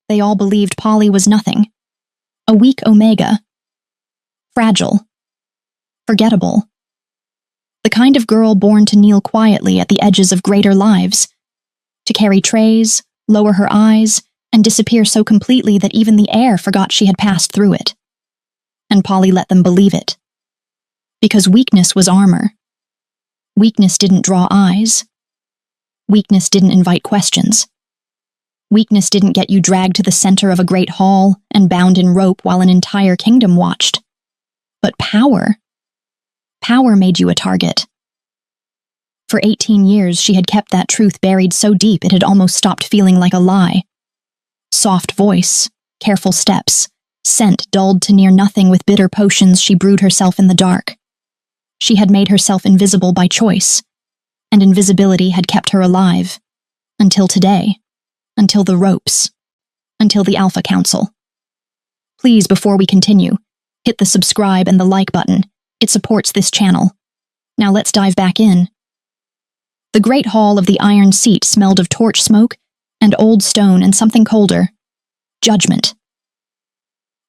They all believed Polly was nothing. A weak Omega. Fragile. Forgettable. The kind of girl born to kneel quietly at the edges of greater lives, to carry trays, lower her eyes, and disappear so completely that even the air forgot she had passed through it. And Polly let them believe it. Because weakness was armor. Weakness didn't draw eyes. Weakness didn't invite questions. Weakness didn't get you dragged to the center of a great hall and bound in rope while an entire kingdom watched. But power. Power made you a target. For 18 years, she had kept that truth buried so deep it had almost stopped feeling like a lie. Soft voice, careful steps, scent dulled to near nothing with bitter potions she brewed herself in the dark. She had made herself invisible by choice, and invisibility had kept her alive. Until today. Until the ropes. Until the Alpha Council. Please, before we continue, hit the subscribe and the like button. It supports this channel. Now let's dive back in. The great hall of the Iron Seat smelled of torch smoke and old stone and something colder. Judgment.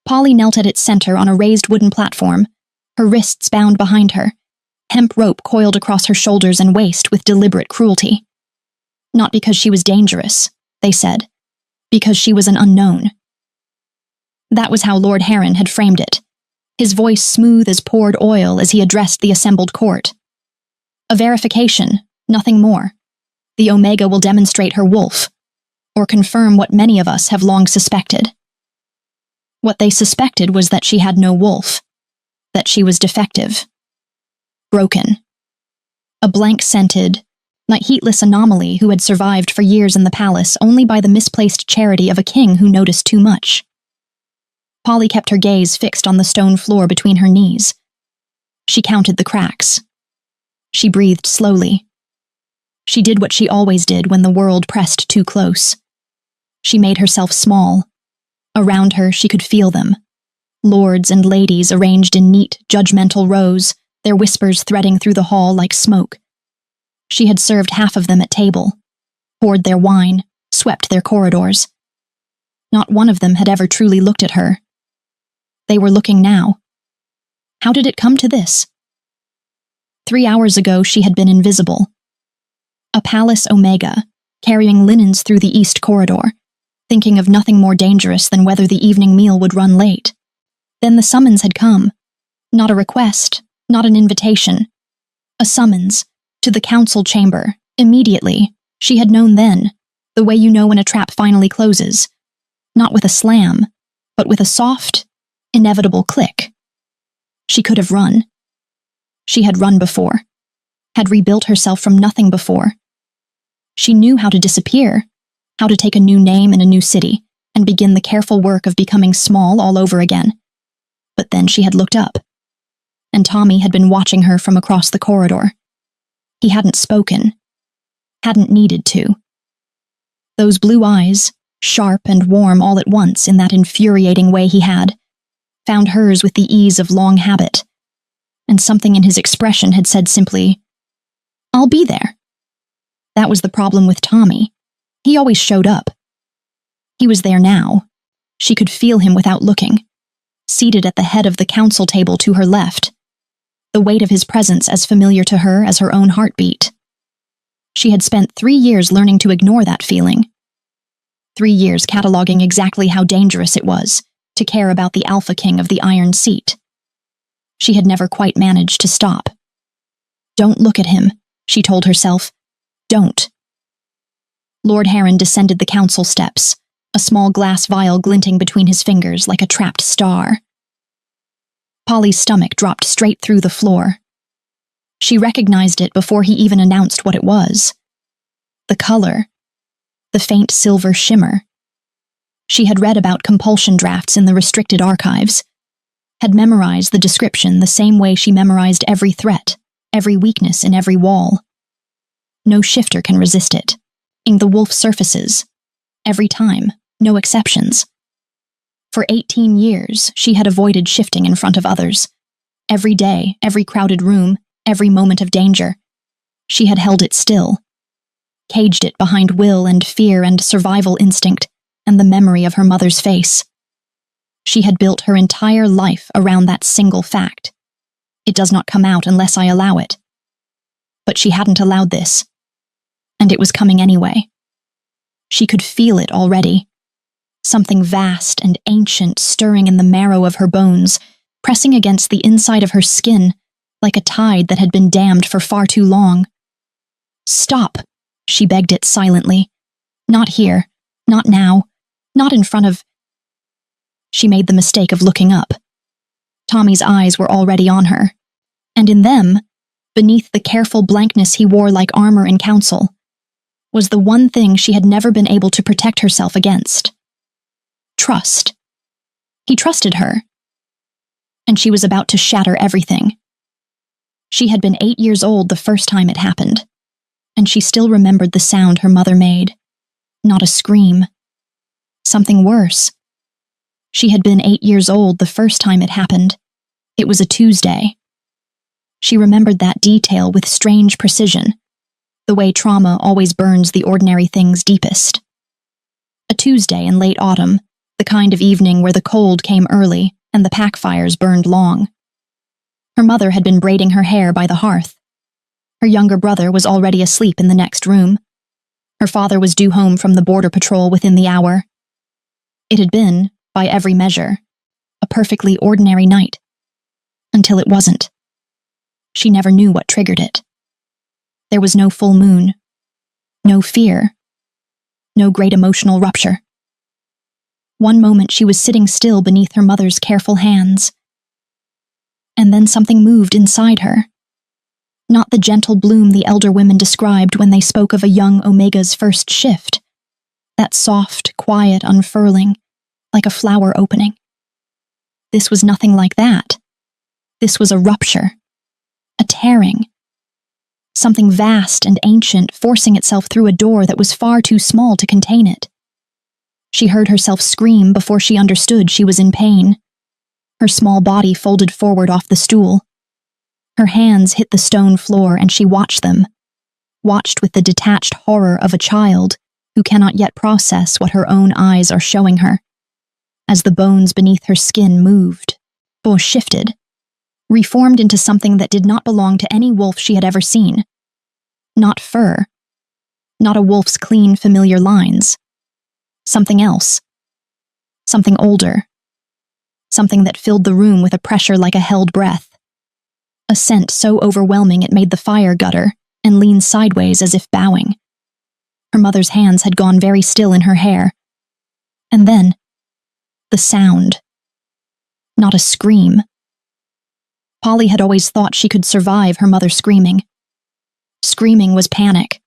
Polly knelt at its center on a raised wooden platform, her wrists bound behind her, hemp rope coiled across her shoulders and waist with deliberate cruelty. Not because she was dangerous, they said, because she was an unknown. That was how Lord Heron had framed it, his voice smooth as poured oil as he addressed the assembled court. A verification, nothing more. The Omega will demonstrate her wolf, or confirm what many of us have long suspected. What they suspected was that she had no wolf, that she was defective. Broken. A blank-scented, heatless anomaly who had survived for years in the palace only by the misplaced charity of a king who noticed too much. Polly kept her gaze fixed on the stone floor between her knees. She counted the cracks. She breathed slowly. She did what she always did when the world pressed too close. She made herself small. Around her, she could feel them. Lords and ladies arranged in neat, judgmental rows, their whispers threading through the hall like smoke. She had served half of them at table, poured their wine, swept their corridors. Not one of them had ever truly looked at her. They were looking now. How did it come to this? 3 hours ago, she had been invisible. A palace Omega, carrying linens through the east corridor, thinking of nothing more dangerous than whether the evening meal would run late. Then the summons had come. Not a request, not an invitation. A summons, to the council chamber, immediately. She had known then, the way you know when a trap finally closes. Not with a slam, but with a soft, inevitable click. She could have run. She had run before, had rebuilt herself from nothing before. She knew how to disappear, how to take a new name in a new city, and begin the careful work of becoming small all over again. But then she had looked up, and Tommy had been watching her from across the corridor. He hadn't spoken, hadn't needed to. Those blue eyes, sharp and warm all at once in that infuriating way he had, found hers with the ease of long habit, and something in his expression had said simply, "I'll be there." That was the problem with Tommy. He always showed up. He was there now. She could feel him without looking, seated at the head of the council table to her left, the weight of his presence as familiar to her as her own heartbeat. She had spent 3 years learning to ignore that feeling. 3 years cataloging exactly how dangerous it was to care about the Alpha King of the Iron Seat. She had never quite managed to stop. Don't look at him, she told herself. Don't. Lord Heron descended the council steps, a small glass vial glinting between his fingers like a trapped star. Polly's stomach dropped straight through the floor. She recognized it before he even announced what it was. The color. The faint silver shimmer. She had read about compulsion drafts in the restricted archives, had memorized the description the same way she memorized every threat, every weakness in every wall. No shifter can resist it. The wolf surfaces. Every time, no exceptions. For 18 years, she had avoided shifting in front of others. Every day, every crowded room, every moment of danger. She had held it still. Caged it behind will and fear and survival instinct, and the memory of her mother's face. She had built her entire life around that single fact. It does not come out unless I allow it. But she hadn't allowed this. And it was coming anyway. She could feel it already. Something vast and ancient stirring in the marrow of her bones, pressing against the inside of her skin like a tide that had been dammed for far too long. Stop, she begged it silently. Not here, not now, not in front of... She made the mistake of looking up. Tommy's eyes were already on her, and in them, beneath the careful blankness he wore like armor in council, was the one thing she had never been able to protect herself against. Trust. He trusted her. And she was about to shatter everything. She had been 8 years old the first time it happened, and she still remembered the sound her mother made. Not a scream. Something worse. She had been 8 years old the first time it happened. It was a Tuesday. She remembered that detail with strange precision, the way trauma always burns the ordinary things deepest. A Tuesday in late autumn, the kind of evening where the cold came early and the pack fires burned long. Her mother had been braiding her hair by the hearth. Her younger brother was already asleep in the next room. Her father was due home from the border patrol within the hour. It had been, by every measure, a perfectly ordinary night. Until it wasn't. She never knew what triggered it. There was no full moon, no fear, no great emotional rupture. One moment she was sitting still beneath her mother's careful hands. And then something moved inside her. Not the gentle bloom the elder women described when they spoke of a young Omega's first shift. That soft, quiet unfurling, like a flower opening. This was nothing like that. This was a rupture. A tearing. Something vast and ancient forcing itself through a door that was far too small to contain it. She heard herself scream before she understood she was in pain. Her small body folded forward off the stool. Her hands hit the stone floor and she watched them, watched with the detached horror of a child who cannot yet process what her own eyes are showing her. As the bones beneath her skin moved, or shifted, reformed into something that did not belong to any wolf she had ever seen. Not fur. Not a wolf's clean, familiar lines. Something else. Something older. Something that filled the room with a pressure like a held breath. A scent so overwhelming it made the fire gutter and lean sideways as if bowing. Her mother's hands had gone very still in her hair. And then, the sound. Not a scream. Polly had always thought she could survive her mother screaming. Screaming was panic.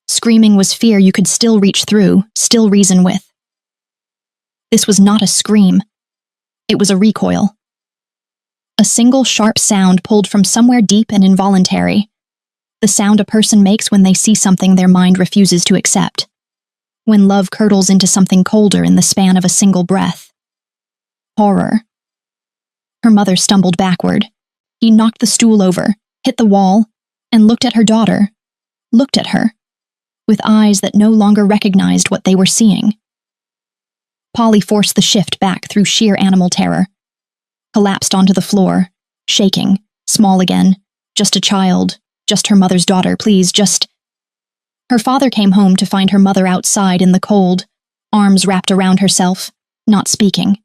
Screaming was fear you could still reach through, still reason with. This was not a scream. It was a recoil. A single sharp sound pulled from somewhere deep and involuntary. The sound a person makes when they see something their mind refuses to accept. When love curdles into something colder in the span of a single breath. Horror. Her mother stumbled backward. He knocked the stool over, hit the wall, and looked at her daughter. Looked at her, with eyes that no longer recognized what they were seeing. Polly forced the shift back through sheer animal terror. Collapsed onto the floor, shaking, small again, just a child, just her mother's daughter, please, just... Her father came home to find her mother outside in the cold, arms wrapped around herself, not speaking.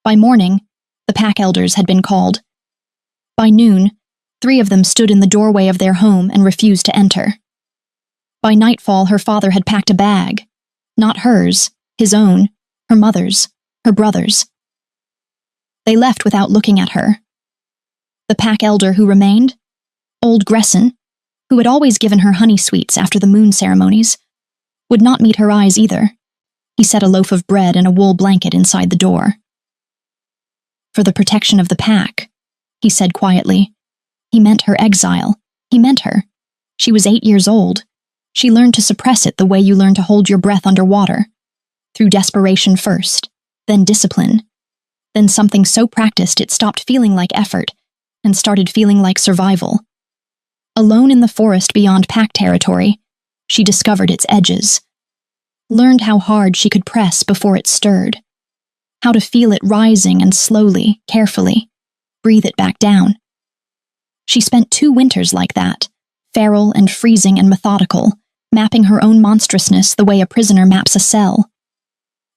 By morning, the pack elders had been called. By noon, 3 of them stood in the doorway of their home and refused to enter. By nightfall, her father had packed a bag. Not hers, his own, her mother's, her brother's. They left without looking at her. The pack elder who remained, old Gresson, who had always given her honey sweets after the moon ceremonies, would not meet her eyes either. He set a loaf of bread and a wool blanket inside the door. For the protection of the pack, he said quietly. He meant her exile. He meant her. She was 8 years old. She learned to suppress it the way you learn to hold your breath underwater. Through desperation first, then discipline. Then something so practiced it stopped feeling like effort and started feeling like survival. Alone in the forest beyond pack territory, she discovered its edges. learned how hard she could press before it stirred, how to feel it rising and slowly, carefully, breathe it back down. She spent 2 winters like that, feral and freezing and methodical, mapping her own monstrousness the way a prisoner maps a cell.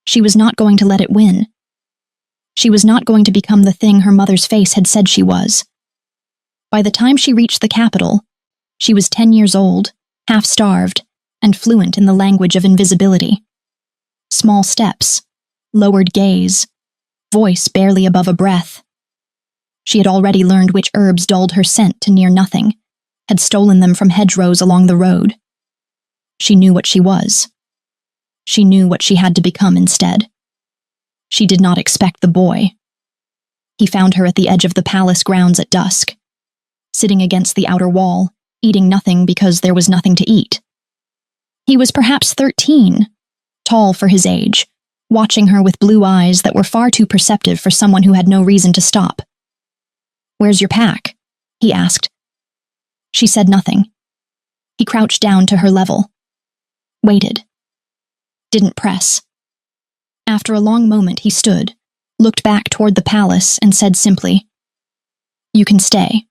She was not going to let it win. She was not going to become the thing her mother's face had said she was. By the time she reached the capital, she was 10 years old, half-starved, and fluent in the language of invisibility. Small steps, lowered gaze, voice barely above a breath. She had already learned which herbs dulled her scent to near nothing, had stolen them from hedgerows along the road. She knew what she was. She knew what she had to become instead. She did not expect the boy. He found her at the edge of the palace grounds at dusk, sitting against the outer wall, eating nothing because there was nothing to eat. He was perhaps 13, tall for his age, watching her with blue eyes that were far too perceptive for someone who had no reason to stop. "Where's your pack?" he asked. She said nothing. He crouched down to her level. Waited. Didn't press. After a long moment, he stood, looked back toward the palace, and said simply, "You can stay.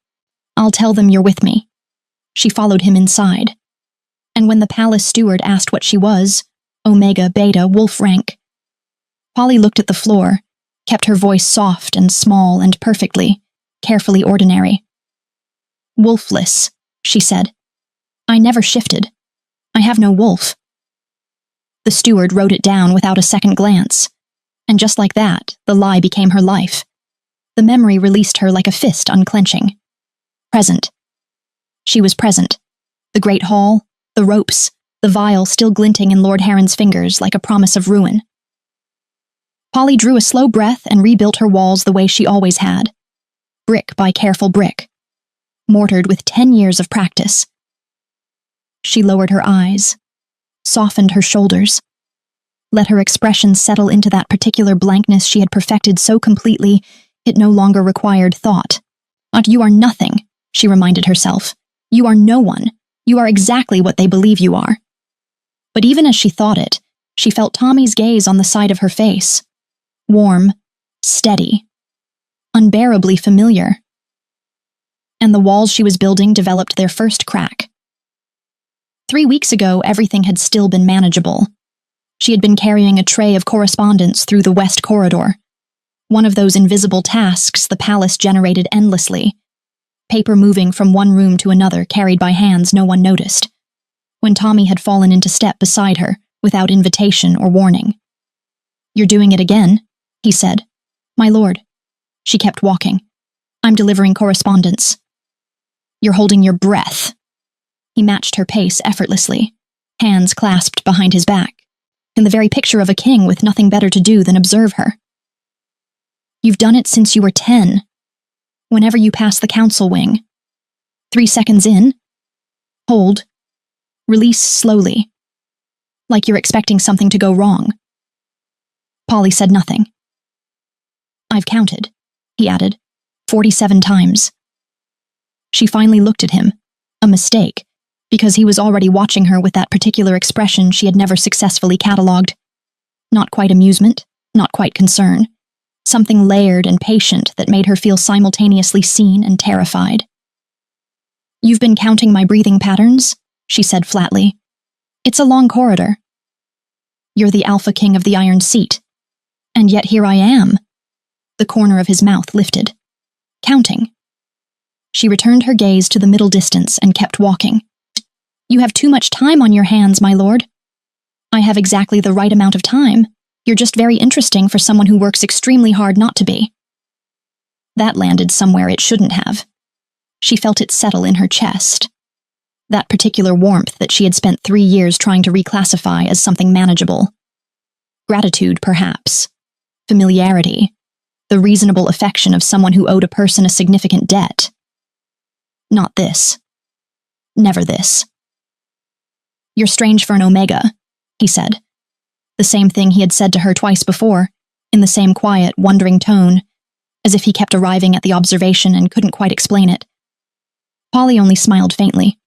I'll tell them you're with me." She followed him inside. And when the palace steward asked what she was, Omega Beta Wolf rank, Polly looked at the floor, kept her voice soft and small and perfectly, carefully ordinary. "Wolfless," she said. "I never shifted. I have no wolf." The steward wrote it down without a second glance, and just like that, the lie became her life. The memory released her like a fist unclenching. Present. She was present. The great hall, the ropes, the vial still glinting in Lord Heron's fingers like a promise of ruin. Polly drew a slow breath and rebuilt her walls the way she always had, brick by careful brick, mortared with 10 years of practice. She lowered her eyes, softened her shoulders, let her expression settle into that particular blankness she had perfected so completely it no longer required thought. "You are nothing," she reminded herself. "You are no one. You are exactly what they believe you are." But even as she thought it, she felt Tommy's gaze on the side of her face. Warm, steady, unbearably familiar. And the walls she was building developed their first crack. 3 weeks ago, everything had still been manageable. She had been carrying a tray of correspondence through the West Corridor, one of those invisible tasks the palace generated endlessly, paper moving from one room to another carried by hands no one noticed, when Tommy had fallen into step beside her, without invitation or warning. "You're doing it again," he said. "My lord." She kept walking. "I'm delivering correspondence." "You're holding your breath." He matched her pace effortlessly, hands clasped behind his back, in the very picture of a king with nothing better to do than observe her. "You've done it since you were 10. Whenever you pass the council wing. 3 seconds in. Hold. Release slowly. Like you're expecting something to go wrong." Polly said nothing. "I've counted," he added, 47 times. She finally looked at him, a mistake, because he was already watching her with that particular expression she had never successfully catalogued. Not quite amusement, not quite concern. Something layered and patient that made her feel simultaneously seen and terrified. "You've been counting my breathing patterns?" she said flatly. "It's a long corridor. You're the alpha king of the Iron Seat. And yet here I am." The corner of his mouth lifted. "Counting." She returned her gaze to the middle distance and kept walking. "You have too much time on your hands, my lord." "I have exactly the right amount of time. You're just very interesting for someone who works extremely hard not to be." That landed somewhere it shouldn't have. She felt it settle in her chest. That particular warmth that she had spent 3 years trying to reclassify as something manageable. Gratitude, perhaps. Familiarity. The reasonable affection of someone who owed a person a significant debt. Not this. Never this. "You're strange for an Omega," he said. The same thing he had said to her twice before, in the same quiet, wondering tone, as if he kept arriving at the observation and couldn't quite explain it. Polly only smiled faintly.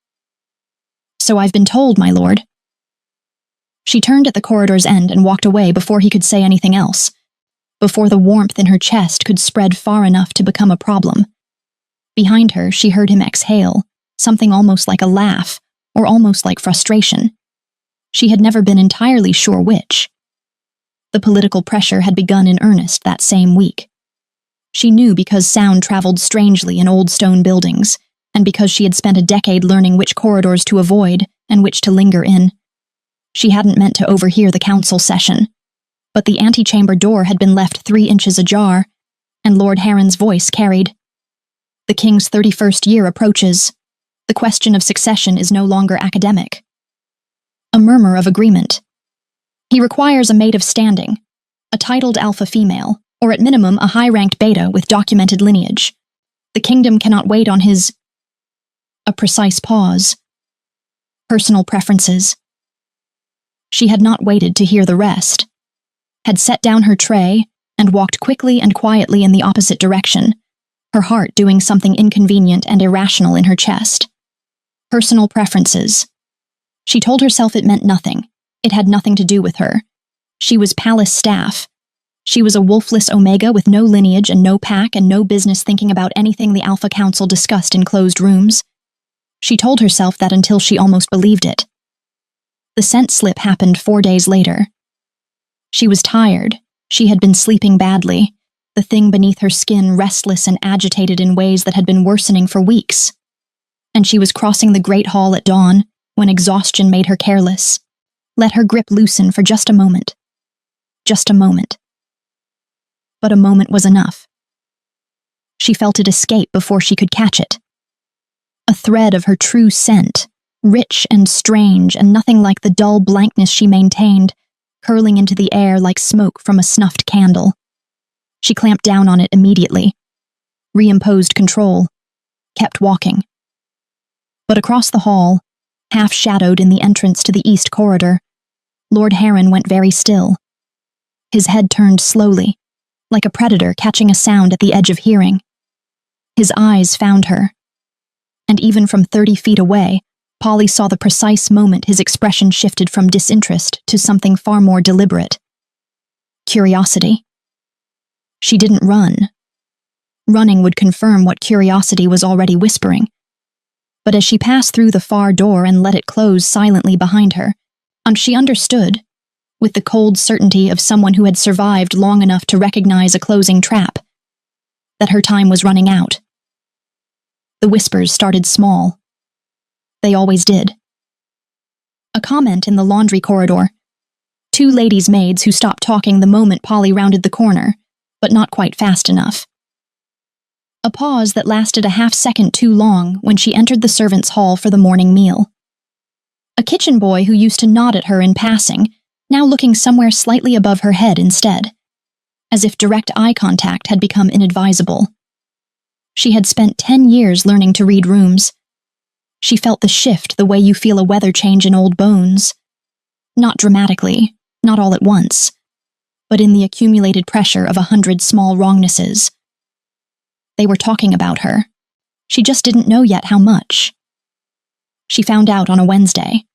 "So I've been told, my lord." She turned at the corridor's end and walked away before he could say anything else, before the warmth in her chest could spread far enough to become a problem. Behind her, she heard him exhale, something almost like a laugh, or almost like frustration. She had never been entirely sure which. The political pressure had begun in earnest that same week. She knew because sound traveled strangely in old stone buildings, and because she had spent a decade learning which corridors to avoid and which to linger in. She hadn't meant to overhear the council session, but the antechamber door had been left 3 inches ajar, and Lord Heron's voice carried. The king's 31st year approaches. The question of succession is no longer academic. A murmur of agreement. He requires a maid of standing, a titled alpha female, or at minimum a high-ranked beta with documented lineage. The kingdom cannot wait on his... A precise pause. Personal preferences. She had not waited to hear the rest, had set down her tray and walked quickly and quietly in the opposite direction, her heart doing something inconvenient and irrational in her chest. Personal preferences. She told herself it meant nothing. It had nothing to do with her. She was palace staff. She was a wolfless Omega with no lineage and no pack and no business thinking about anything the Alpha Council discussed in closed rooms. She told herself that until she almost believed it. The scent slip happened 4 days later. She was tired. She had been sleeping badly, the thing beneath her skin restless and agitated in ways that had been worsening for weeks. And she was crossing the Great Hall at dawn when exhaustion made her careless. Let her grip loosen for just a moment. Just a moment. But a moment was enough. She felt it escape before she could catch it. A thread of her true scent, rich and strange and nothing like the dull blankness she maintained, curling into the air like smoke from a snuffed candle. She clamped down on it immediately, reimposed control, kept walking. But across the hall, half-shadowed in the entrance to the east corridor, Lord Heron went very still. His head turned slowly, like a predator catching a sound at the edge of hearing. His eyes found her. And even from 30 feet away, Polly saw the precise moment his expression shifted from disinterest to something far more deliberate. Curiosity. She didn't run. Running would confirm what curiosity was already whispering. But as she passed through the far door and let it close silently behind her, she understood, with the cold certainty of someone who had survived long enough to recognize a closing trap, that her time was running out. The whispers started small. They always did. A comment in the laundry corridor. 2 ladies' maids who stopped talking the moment Polly rounded the corner, but not quite fast enough. A pause that lasted a half-second too long when she entered the servants' hall for the morning meal. A kitchen boy who used to nod at her in passing, now looking somewhere slightly above her head instead, as if direct eye contact had become inadvisable. She had spent 10 years learning to read rooms. She felt the shift the way you feel a weather change in old bones. Not dramatically, not all at once, but in the accumulated pressure of 100 small wrongnesses. They were talking about her. She just didn't know yet how much. She found out on a Wednesday.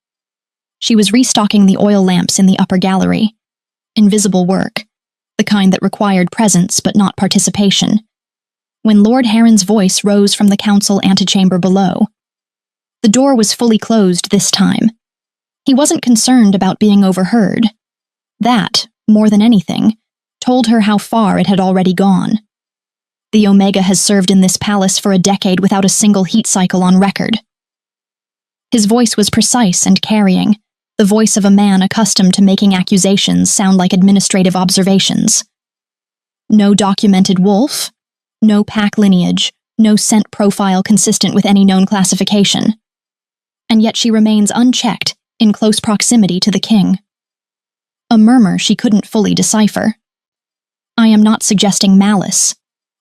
She was restocking the oil lamps in the upper gallery. Invisible work, the kind that required presence but not participation, when Lord Heron's voice rose from the council antechamber below. The door was fully closed this time. He wasn't concerned about being overheard. That, more than anything, told her how far it had already gone. The Omega has served in this palace for a decade without a single heat cycle on record. His voice was precise and carrying, the voice of a man accustomed to making accusations sound like administrative observations. No documented wolf, no pack lineage, no scent profile consistent with any known classification. And yet she remains unchecked, in close proximity to the king. A murmur she couldn't fully decipher. "I am not suggesting malice,"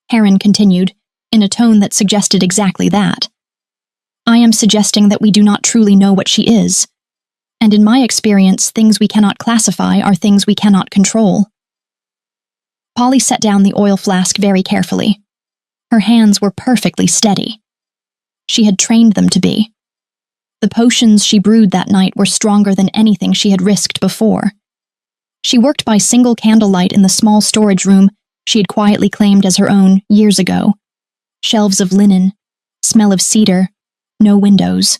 Heron continued, in a tone that suggested exactly that. "I am suggesting that we do not truly know what she is, and in my experience, things we cannot classify are things we cannot control." Polly set down the oil flask very carefully. Her hands were perfectly steady. She had trained them to be. The potions she brewed that night were stronger than anything she had risked before. She worked by single candlelight in the small storage room she had quietly claimed as her own years ago. Shelves of linen, smell of cedar, no windows.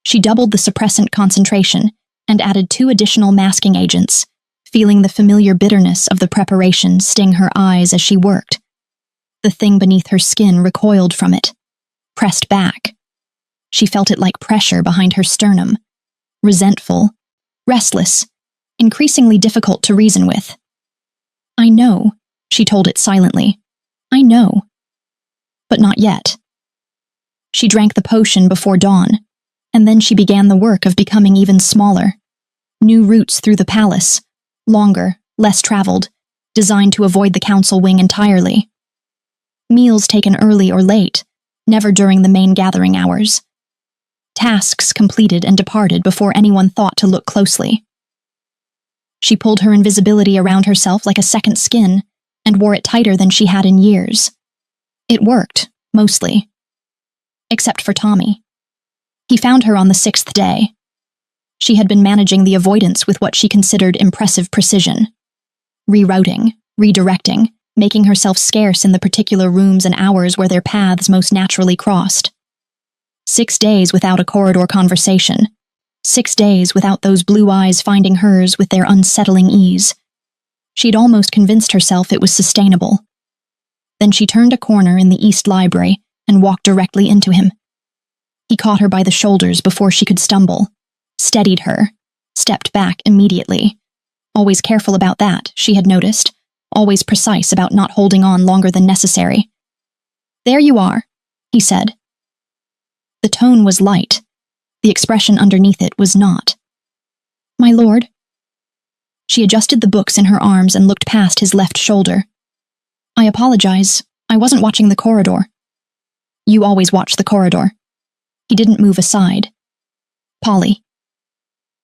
She doubled the suppressant concentration and added 2 additional masking agents, feeling the familiar bitterness of the preparation sting her eyes as she worked. The thing beneath her skin recoiled from it, pressed back. She felt it like pressure behind her sternum, resentful, restless, increasingly difficult to reason with. "I know," she told it silently. "I know." But not yet. She drank the potion before dawn, and then she began the work of becoming even smaller. New routes through the palace, longer, less traveled, designed to avoid the council wing entirely. Meals taken early or late, never during the main gathering hours. Tasks completed and departed before anyone thought to look closely. She pulled her invisibility around herself like a second skin and wore it tighter than she had in years. It worked, mostly. Except for Tommy. He found her on the 6th day. She had been managing the avoidance with what she considered impressive precision. Rerouting, redirecting, making herself scarce in the particular rooms and hours where their paths most naturally crossed. 6 days without a corridor conversation. 6 days without those blue eyes finding hers with their unsettling ease. She'd almost convinced herself it was sustainable. Then she turned a corner in the East Library and walked directly into him. He caught her by the shoulders before she could stumble, steadied her, stepped back immediately. Always careful about that, she had noticed, always precise about not holding on longer than necessary. "There you are," he said. The tone was light. The expression underneath it was not. "My lord." She adjusted the books in her arms and looked past his left shoulder. "I apologize. I wasn't watching the corridor." "You always watch the corridor." He didn't move aside. "Polly."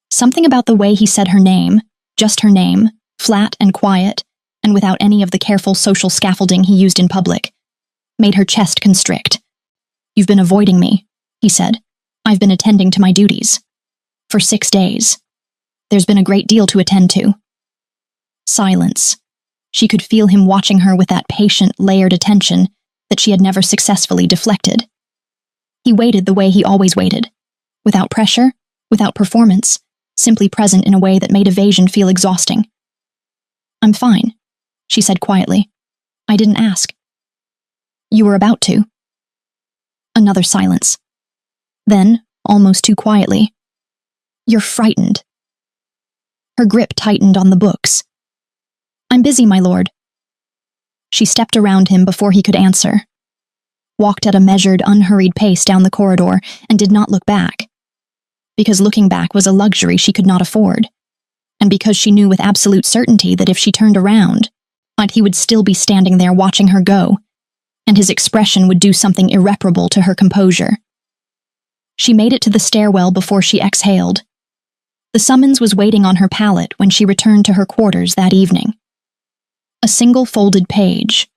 Something about the way he said her name, just her name, flat and quiet, and without any of the careful social scaffolding he used in public, made her chest constrict. "You've been avoiding me," he said. "I've been attending to my duties. For 6 days. There's been a great deal to attend to." Silence. She could feel him watching her with that patient, layered attention that she had never successfully deflected. He waited the way he always waited, without pressure, without performance, simply present in a way that made evasion feel exhausting. "I'm fine," she said quietly. "I didn't ask." "You were about to." Another silence. Then, almost too quietly, "You're frightened." Her grip tightened on the books. "I'm busy, my lord." She stepped around him before he could answer, walked at a measured, unhurried pace down the corridor, and did not look back. Because looking back was a luxury she could not afford, and because she knew with absolute certainty that if she turned around, he would still be standing there watching her go, and his expression would do something irreparable to her composure. She made it to the stairwell before she exhaled. The summons was waiting on her pallet when she returned to her quarters that evening. A single folded page.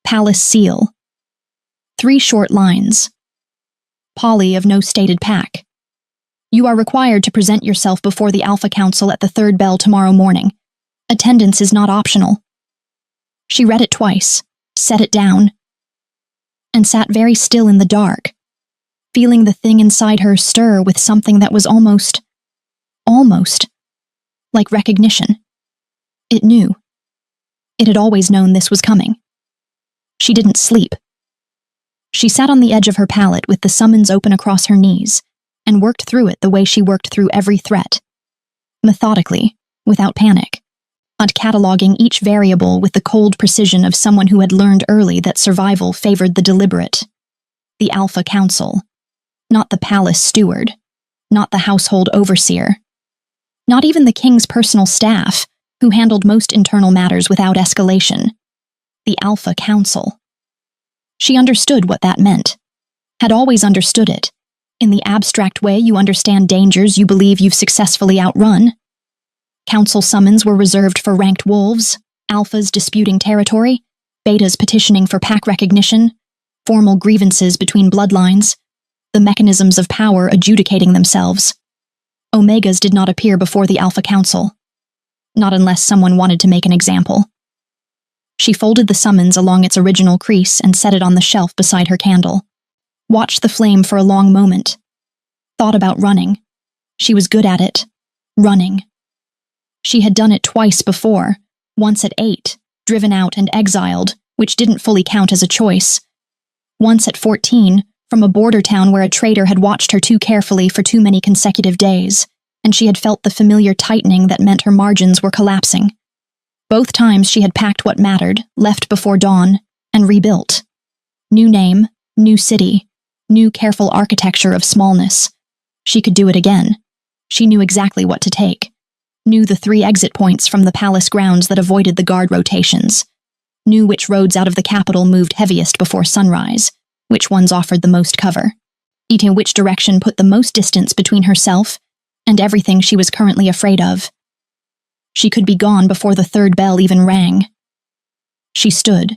Palace seal. 3 short lines. "Polly of no stated pack. You are required to present yourself before the Alpha Council at the 3rd bell tomorrow morning. Attendance is not optional." She read it twice, set it down, and sat very still in the dark, feeling the thing inside her stir with something that was almost, like recognition. It knew. It had always known this was coming. She didn't sleep. She sat on the edge of her pallet with the summons open across her knees, and worked through it the way she worked through every threat. Methodically, without panic, and cataloging each variable with the cold precision of someone who had learned early that survival favored the deliberate. The Alpha Council. Not the palace steward. Not the household overseer. Not even the king's personal staff, who handled most internal matters without escalation. The Alpha Council. She understood what that meant. Had always understood it. In the abstract way you understand dangers you believe you've successfully outrun. Council summons were reserved for ranked wolves, alphas disputing territory, betas petitioning for pack recognition, formal grievances between bloodlines. the mechanisms of power adjudicating themselves. Omegas did not appear before the Alpha Council, not unless someone wanted to make an example. She folded the summons along its original crease and set it on the shelf beside her candle. Watched the flame for a long moment. Thought about running. She was good at it. Running. She had done it twice before, once at 8, driven out and exiled, which didn't fully count as a choice. Once at 14, from a border town where a traitor had watched her too carefully for too many consecutive days, and she had felt the familiar tightening that meant her margins were collapsing. Both times she had packed what mattered, left before dawn, and rebuilt. New name, new city, new careful architecture of smallness. She could do it again. She knew exactly what to take. Knew the 3 exit points from the palace grounds that avoided the guard rotations. Knew which roads out of the capital moved heaviest before sunrise, which ones offered the most cover. Eating which direction put the most distance between herself and everything she was currently afraid of. She could be gone before the 3rd bell even rang. She stood,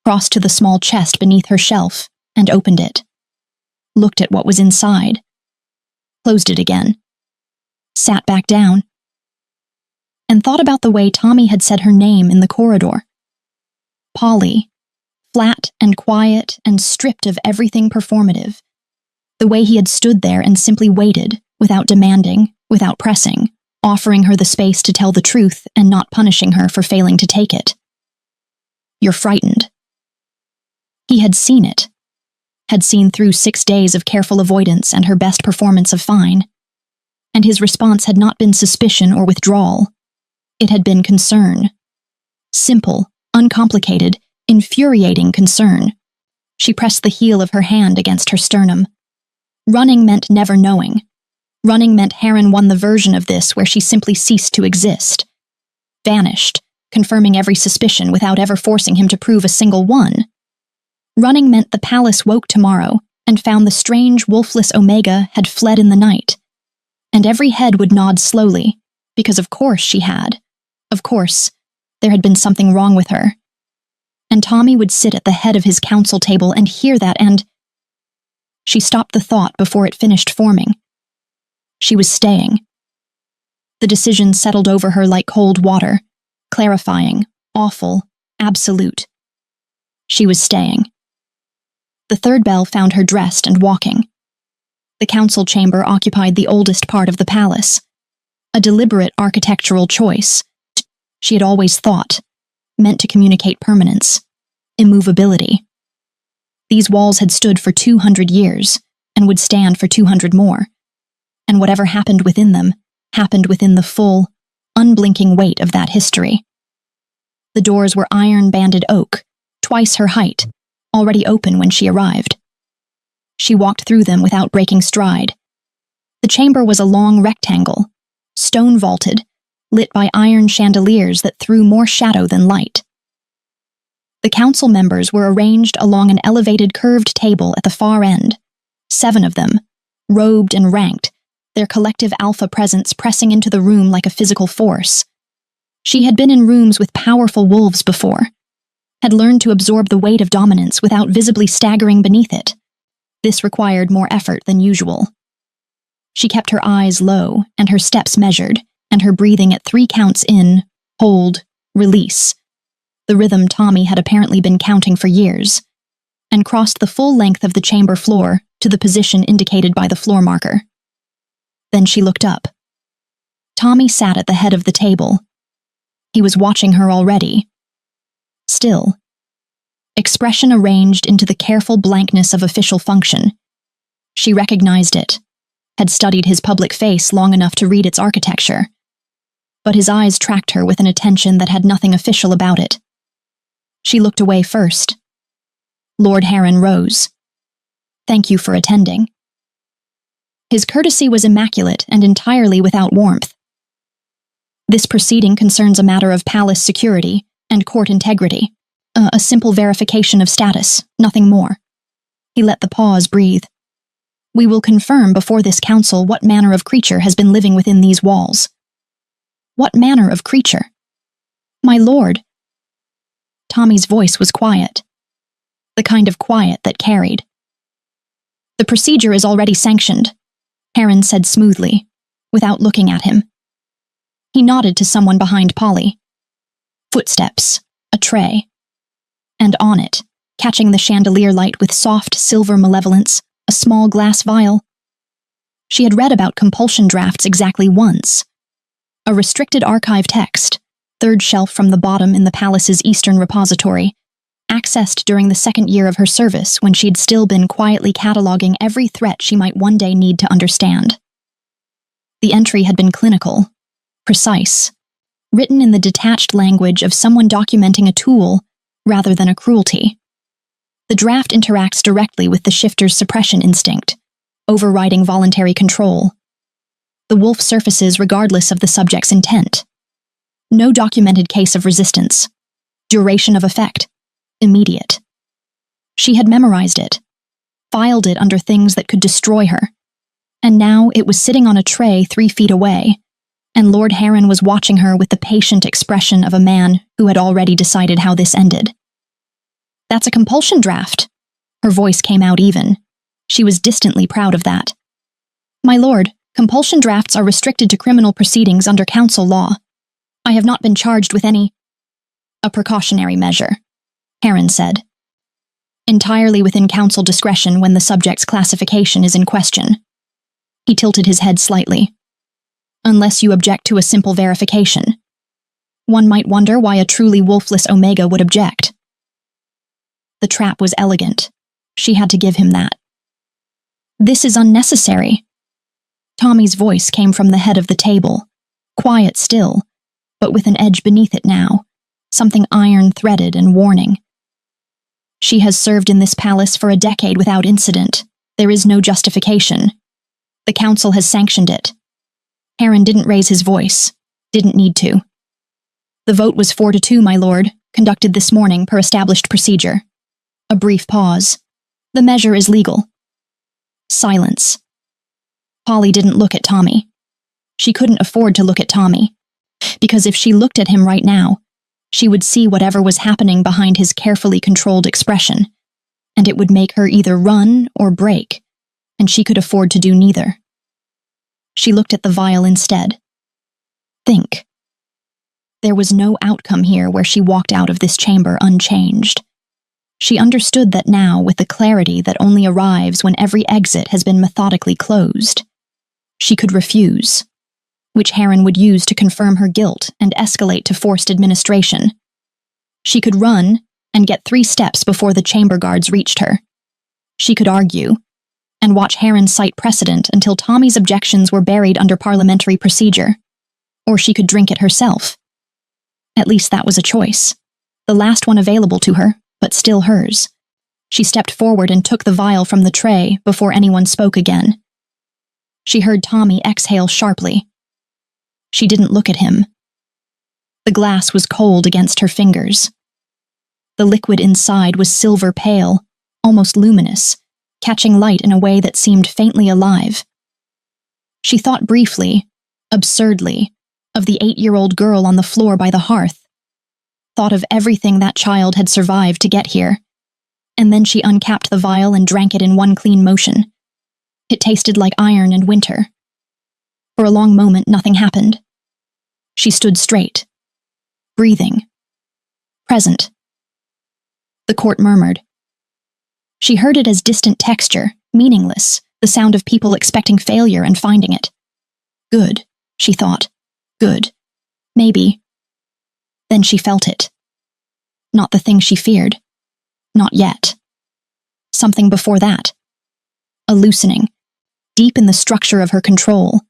crossed to the small chest beneath her shelf, and opened it. Looked at what was inside. Closed it again. Sat back down. And thought about the way Tommy had said her name in the corridor. Polly. Flat and quiet and stripped of everything performative. The way he had stood there and simply waited, without demanding, without pressing, offering her the space to tell the truth and not punishing her for failing to take it. You're frightened. He had seen it. Had seen through 6 days of careful avoidance and her best performance of fine. And his response had not been suspicion or withdrawal. It had been concern. Simple, uncomplicated, infuriating concern. She pressed the heel of her hand against her sternum. Running meant never knowing. Running meant Heron won the version of this where she simply ceased to exist. Vanished, confirming every suspicion without ever forcing him to prove a single one. Running meant the palace woke tomorrow and found the strange, wolfless Omega had fled in the night. And every head would nod slowly, because of course she had. Of course, there had been something wrong with her. And Tommy would sit at the head of his council table and hear that and... She stopped the thought before it finished forming. She was staying. The decision settled over her like cold water, clarifying, awful, absolute. She was staying. The 3rd bell found her dressed and walking. The council chamber occupied the oldest part of the palace. A deliberate architectural choice. She had always thought, meant to communicate permanence, immovability. These walls had stood for 200 years, and would stand for 200 more. And whatever happened within them, happened within the full, unblinking weight of that history. The doors were iron-banded oak, twice her height, already open when she arrived. She walked through them without breaking stride. The chamber was a long rectangle, stone-vaulted, lit by iron chandeliers that threw more shadow than light. The council members were arranged along an elevated curved table at the far end, 7 of them, robed and ranked, their collective alpha presence pressing into the room like a physical force. She had been in rooms with powerful wolves before, had learned to absorb the weight of dominance without visibly staggering beneath it. This required more effort than usual. She kept her eyes low and her steps measured, and her breathing at 3 counts in, hold, release, the rhythm Tommy had apparently been counting for years, and crossed the full length of the chamber floor to the position indicated by the floor marker. Then she looked up. Tommy sat at the head of the table. He was watching her already. Still. Expression arranged into the careful blankness of official function. She recognized it, had studied his public face long enough to read its architecture. But his eyes tracked her with an attention that had nothing official about it. She looked away first. Lord Heron rose. Thank you for attending. His courtesy was immaculate and entirely without warmth. This proceeding concerns a matter of palace security and court integrity. A simple verification of status, nothing more. He let the pause breathe. We will confirm before this council what manner of creature has been living within these walls. What manner of creature? My lord. Tommy's voice was quiet. The kind of quiet that carried. The procedure is already sanctioned, Heron said smoothly, without looking at him. He nodded to someone behind Polly. Footsteps, a tray, and on it, catching the chandelier light with soft silver malevolence, a small glass vial. She had read about compulsion drafts exactly once. A restricted archive text, third shelf from the bottom in the palace's eastern repository, accessed during the second year of her service when she'd still been quietly cataloging every threat she might one day need to understand. The entry had been clinical, precise, written in the detached language of someone documenting a tool rather than a cruelty. The draft interacts directly with the shifter's suppression instinct, overriding voluntary control. The wolf surfaces regardless of the subject's intent. No documented case of resistance. Duration of effect. Immediate. She had memorized it, filed it under things that could destroy her, and now it was sitting on a tray 3 feet away, and Lord Heron was watching her with the patient expression of a man who had already decided how this ended. That's a compulsion draft. Her voice came out even. She was distantly proud of that. My lord, compulsion drafts are restricted to criminal proceedings under council law. I have not been charged with any... A precautionary measure, Heron said. Entirely within council discretion when the subject's classification is in question. He tilted his head slightly. Unless you object to a simple verification. One might wonder why a truly wolfless Omega would object. The trap was elegant. She had to give him that. This is unnecessary. Tommy's voice came from the head of the table, quiet still, but with an edge beneath it now, something iron-threaded and warning. She has served in this palace for a decade without incident. There is no justification. The council has sanctioned it. Heron didn't raise his voice. Didn't need to. The vote was 4-2, my lord, conducted this morning per established procedure. A brief pause. The measure is legal. Silence. Polly didn't look at Tommy. She couldn't afford to look at Tommy, because if she looked at him right now, she would see whatever was happening behind his carefully controlled expression, and it would make her either run or break, and she could afford to do neither. She looked at the vial instead. Think. There was no outcome here where she walked out of this chamber unchanged. She understood that now with the clarity that only arrives when every exit has been methodically closed. She could refuse, which Heron would use to confirm her guilt and escalate to forced administration. She could run and get 3 steps before the chamber guards reached her. She could argue and watch Heron cite precedent until Tommy's objections were buried under parliamentary procedure. Or she could drink it herself. At least that was a choice. The last one available to her, but still hers. She stepped forward and took the vial from the tray before anyone spoke again. She heard Tommy exhale sharply. She didn't look at him. The glass was cold against her fingers. The liquid inside was silver pale, almost luminous, catching light in a way that seemed faintly alive. She thought briefly, absurdly, of the 8-year-old girl on the floor by the hearth. Thought of everything that child had survived to get here, and then she uncapped the vial and drank it in one clean motion. It tasted like iron and winter. For a long moment, nothing happened. She stood straight, breathing, present. The court murmured. She heard it as distant texture, meaningless, the sound of people expecting failure and finding it. Good, she thought. Good. Maybe. Then she felt it. Not the thing she feared. Not yet. Something before that. A loosening, deep in the structure of her control,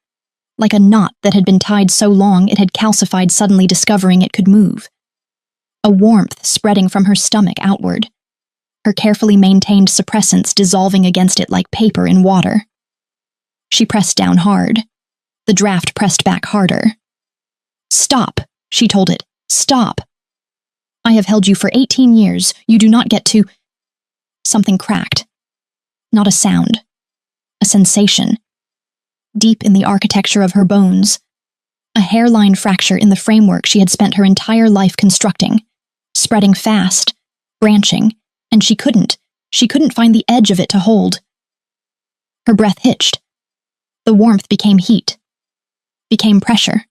like a knot that had been tied so long it had calcified, suddenly discovering it could move. A warmth spreading from her stomach outward, her carefully maintained suppressants dissolving against it like paper in water. She pressed down hard. The draft pressed back harder. Stop, she told it. Stop. I have held you for 18 years. You do not get to... Something cracked. Not a sound. A sensation. Deep in the architecture of her bones. A hairline fracture in the framework she had spent her entire life constructing. Spreading fast, branching, and she couldn't find the edge of it to hold. Her breath hitched. The warmth became heat, became pressure,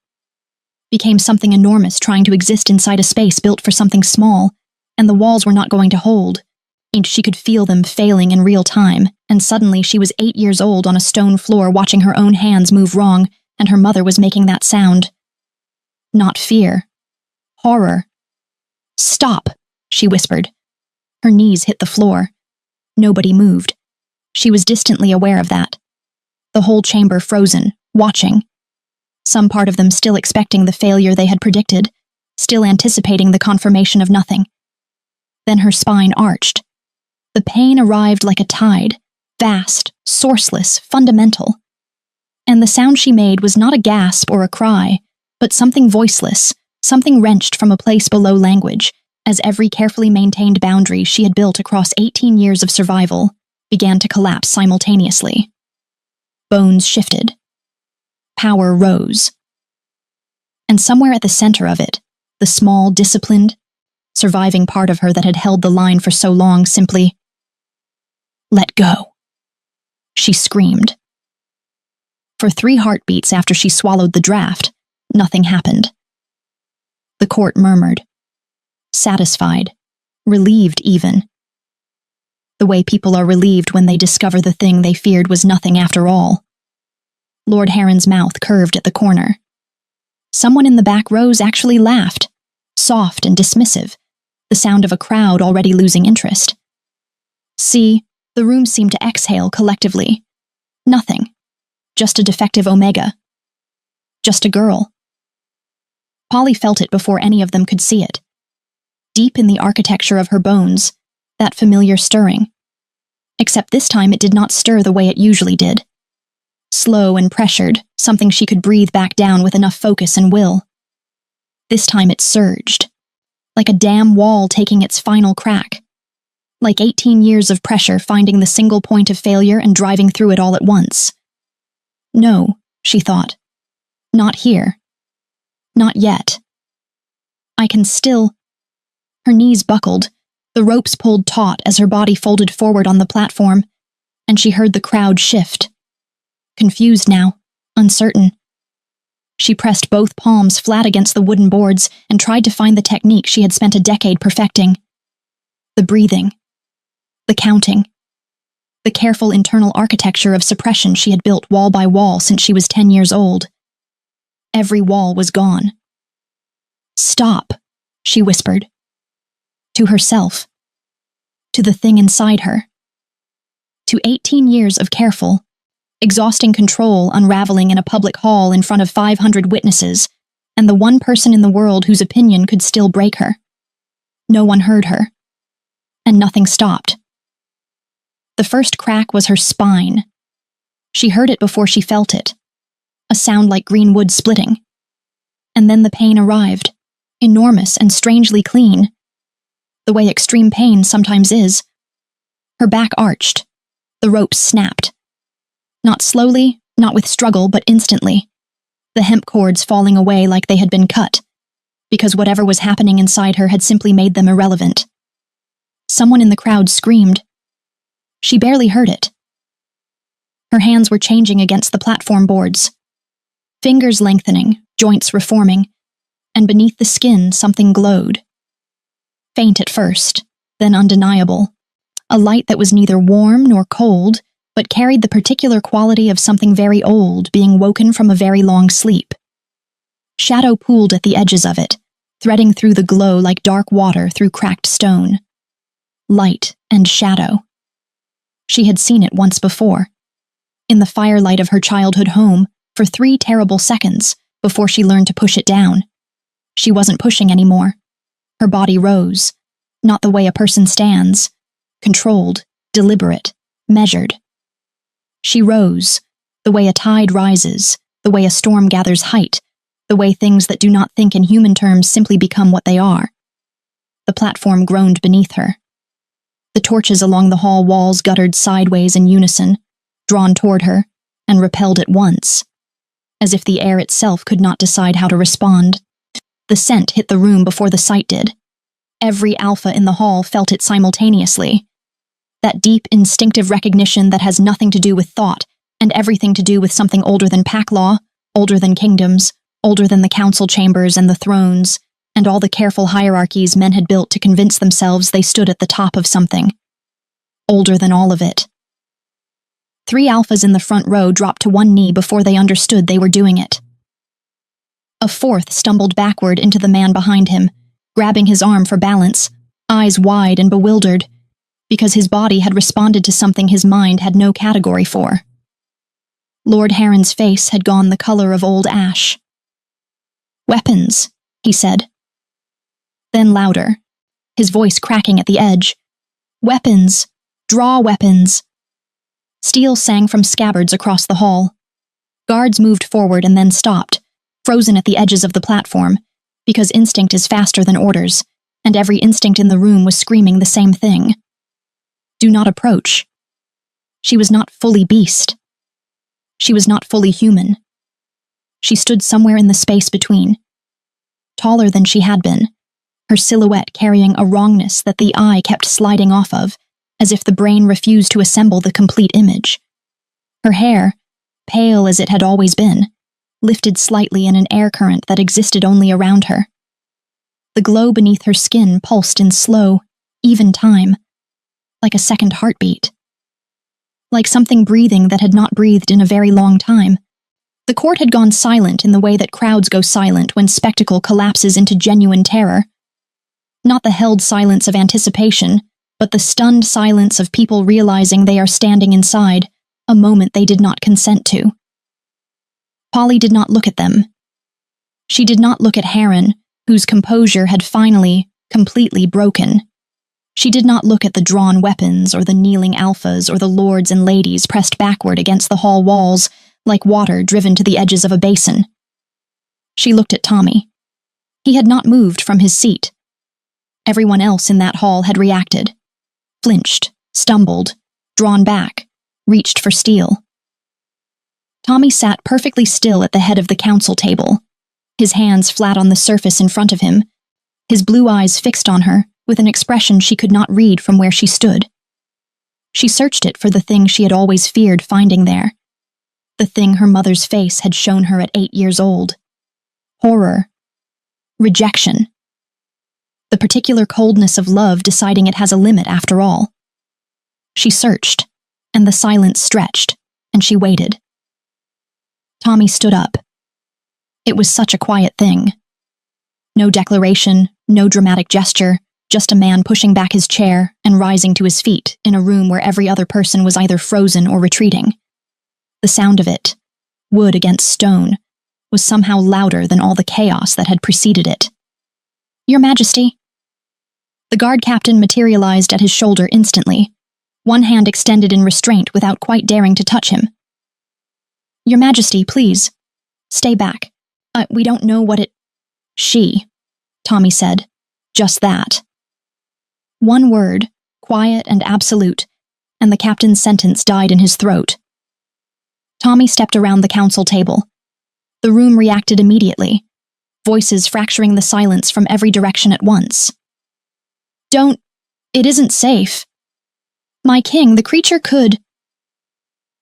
became something enormous trying to exist inside a space built for something small, and the walls were not going to hold. She could feel them failing in real time, and suddenly she was 8 years old on a stone floor watching her own hands move wrong, and her mother was making that sound. Not fear. Horror. "Stop," she whispered. Her knees hit the floor. Nobody moved. She was distantly aware of that. The whole chamber frozen, watching. Some part of them still expecting the failure they had predicted, still anticipating the confirmation of nothing. Then her spine arched. The pain arrived like a tide, vast, sourceless, fundamental. And the sound she made was not a gasp or a cry, but something voiceless, something wrenched from a place below language, as every carefully maintained boundary she had built across 18 years of survival began to collapse simultaneously. Bones shifted. Power rose. And somewhere at the center of it, the small, disciplined, surviving part of her that had held the line for so long simply let go. She screamed. For 3 heartbeats after she swallowed the draft, nothing happened. The court murmured. Satisfied. Relieved even. The way people are relieved when they discover the thing they feared was nothing after all. Lord Heron's mouth curved at the corner. Someone in the back rows actually laughed, soft and dismissive, the sound of a crowd already losing interest. See, the room seemed to exhale collectively. Nothing. Just a defective Omega. Just a girl. Polly felt it before any of them could see it. Deep in the architecture of her bones, that familiar stirring. Except this time it did not stir the way it usually did. Slow and pressured, something she could breathe back down with enough focus and will. This time it surged, like a dam wall taking its final crack. Like 18 years of pressure finding the single point of failure and driving through it all at once. No, she thought. Not here. Not yet. I can still... Her knees buckled, the ropes pulled taut as her body folded forward on the platform, and she heard the crowd shift. Confused now, uncertain. She pressed both palms flat against the wooden boards and tried to find the technique she had spent a decade perfecting. The breathing. The counting. The careful internal architecture of suppression she had built wall by wall since she was 10 years old. Every wall was gone. "Stop," she whispered. To herself. To the thing inside her. To 18 years of careful, exhausting control unraveling in a public hall in front of 500 witnesses, and the one person in the world whose opinion could still break her. No one heard her. And nothing stopped. The first crack was her spine. She heard it before she felt it. A sound like green wood splitting. And then the pain arrived, enormous and strangely clean. The way extreme pain sometimes is. Her back arched. The ropes snapped. Not slowly, not with struggle, but instantly. The hemp cords falling away like they had been cut, because whatever was happening inside her had simply made them irrelevant. Someone in the crowd screamed. She barely heard it. Her hands were changing against the platform boards. Fingers lengthening, joints reforming, and beneath the skin something glowed. Faint at first, then undeniable. A light that was neither warm nor cold, but carried the particular quality of something very old being woken from a very long sleep. Shadow pooled at the edges of it, threading through the glow like dark water through cracked stone. Light and shadow. She had seen it once before. In the firelight of her childhood home, for 3 terrible seconds, before she learned to push it down. She wasn't pushing anymore. Her body rose, not the way a person stands, controlled, deliberate, measured. She rose, the way a tide rises, the way a storm gathers height, the way things that do not think in human terms simply become what they are. The platform groaned beneath her. The torches along the hall walls guttered sideways in unison, drawn toward her, and repelled at once, as if the air itself could not decide how to respond. The scent hit the room before the sight did. Every alpha in the hall felt it simultaneously. That deep, instinctive recognition that has nothing to do with thought, and everything to do with something older than pack law, older than kingdoms, older than the council chambers and the thrones, and all the careful hierarchies men had built to convince themselves they stood at the top of something. Older than all of it. 3 alphas in the front row dropped to one knee before they understood they were doing it. A 4th stumbled backward into the man behind him, grabbing his arm for balance, eyes wide and bewildered, because his body had responded to something his mind had no category for. Lord Heron's face had gone the color of old ash. "Weapons," he said. Then louder, his voice cracking at the edge. "Weapons! Draw weapons!" Steel sang from scabbards across the hall. Guards moved forward and then stopped, frozen at the edges of the platform, because instinct is faster than orders, and every instinct in the room was screaming the same thing. Do not approach. She was not fully beast. She was not fully human. She stood somewhere in the space between, taller than she had been, her silhouette carrying a wrongness that the eye kept sliding off of, as if the brain refused to assemble the complete image. Her hair, pale as it had always been, lifted slightly in an air current that existed only around her. The glow beneath her skin pulsed in slow, even time, like a second heartbeat. Like something breathing that had not breathed in a very long time. The court had gone silent in the way that crowds go silent when spectacle collapses into genuine terror. Not the held silence of anticipation, but the stunned silence of people realizing they are standing inside a moment they did not consent to. Polly did not look at them. She did not look at Heron, whose composure had finally, completely broken. She did not look at the drawn weapons or the kneeling alphas or the lords and ladies pressed backward against the hall walls like water driven to the edges of a basin. She looked at Tommy. He had not moved from his seat. Everyone else in that hall had reacted. Flinched, stumbled, drawn back, reached for steel. Tommy sat perfectly still at the head of the council table, his hands flat on the surface in front of him, his blue eyes fixed on her with an expression she could not read from where she stood. She searched it for the thing she had always feared finding there, the thing her mother's face had shown her at 8 years old. Horror. Rejection. The particular coldness of love deciding it has a limit after all. She searched, and the silence stretched, and she waited. Tommy stood up. It was such a quiet thing. No declaration, no dramatic gesture, just a man pushing back his chair and rising to his feet in a room where every other person was either frozen or retreating. The sound of it, wood against stone, was somehow louder than all the chaos that had preceded it. "Your Majesty." The guard captain materialized at his shoulder instantly, one hand extended in restraint without quite daring to touch him. "Your Majesty, please. Stay back. We don't know what it—" "She," Tommy said. Just that. One word, quiet and absolute, and the captain's sentence died in his throat. Tommy stepped around the council table. The room reacted immediately, voices fracturing the silence from every direction at once. "Don't. It isn't safe. My king, the creature could—"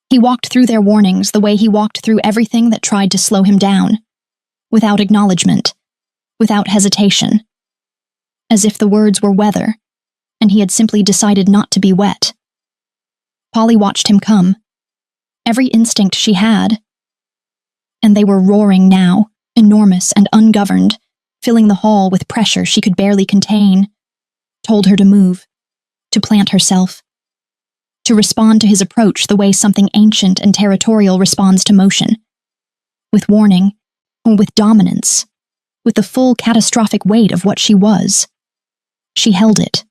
He walked through their warnings the way he walked through everything that tried to slow him down, without acknowledgement, without hesitation, as if the words were weather, and he had simply decided not to be wet. Polly watched him come, every instinct she had, and they were roaring now, enormous and ungoverned, filling the hall with pressure she could barely contain, told her to move, to plant herself, to respond to his approach the way something ancient and territorial responds to motion, with warning, with dominance, with the full catastrophic weight of what she was. She held it.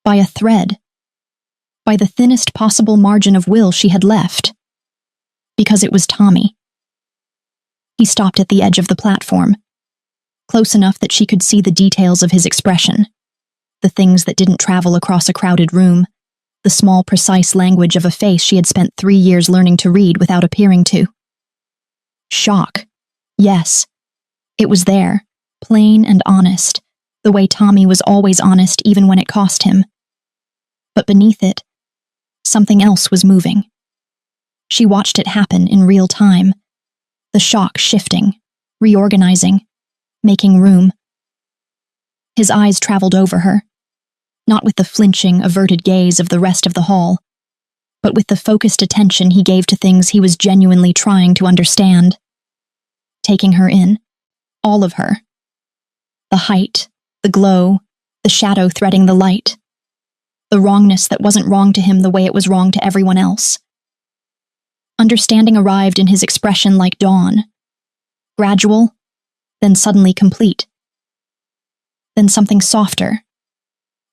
By a thread. By the thinnest possible margin of will she had left. Because it was Tommy. He stopped at the edge of the platform, close enough that she could see the details of his expression, the things that didn't travel across a crowded room, the small, precise language of a face she had spent 3 years learning to read without appearing to. Shock. Yes. It was there, plain and honest, the way Tommy was always honest even when it cost him. But beneath it, something else was moving. She watched it happen in real time, the shock shifting, reorganizing, making room. His eyes traveled over her, not with the flinching, averted gaze of the rest of the hall, but with the focused attention he gave to things he was genuinely trying to understand. Taking her in, all of her. The height, the glow, the shadow threading the light. The wrongness that wasn't wrong to him the way it was wrong to everyone else. Understanding arrived in his expression like dawn. Gradual, then suddenly complete. Then something softer.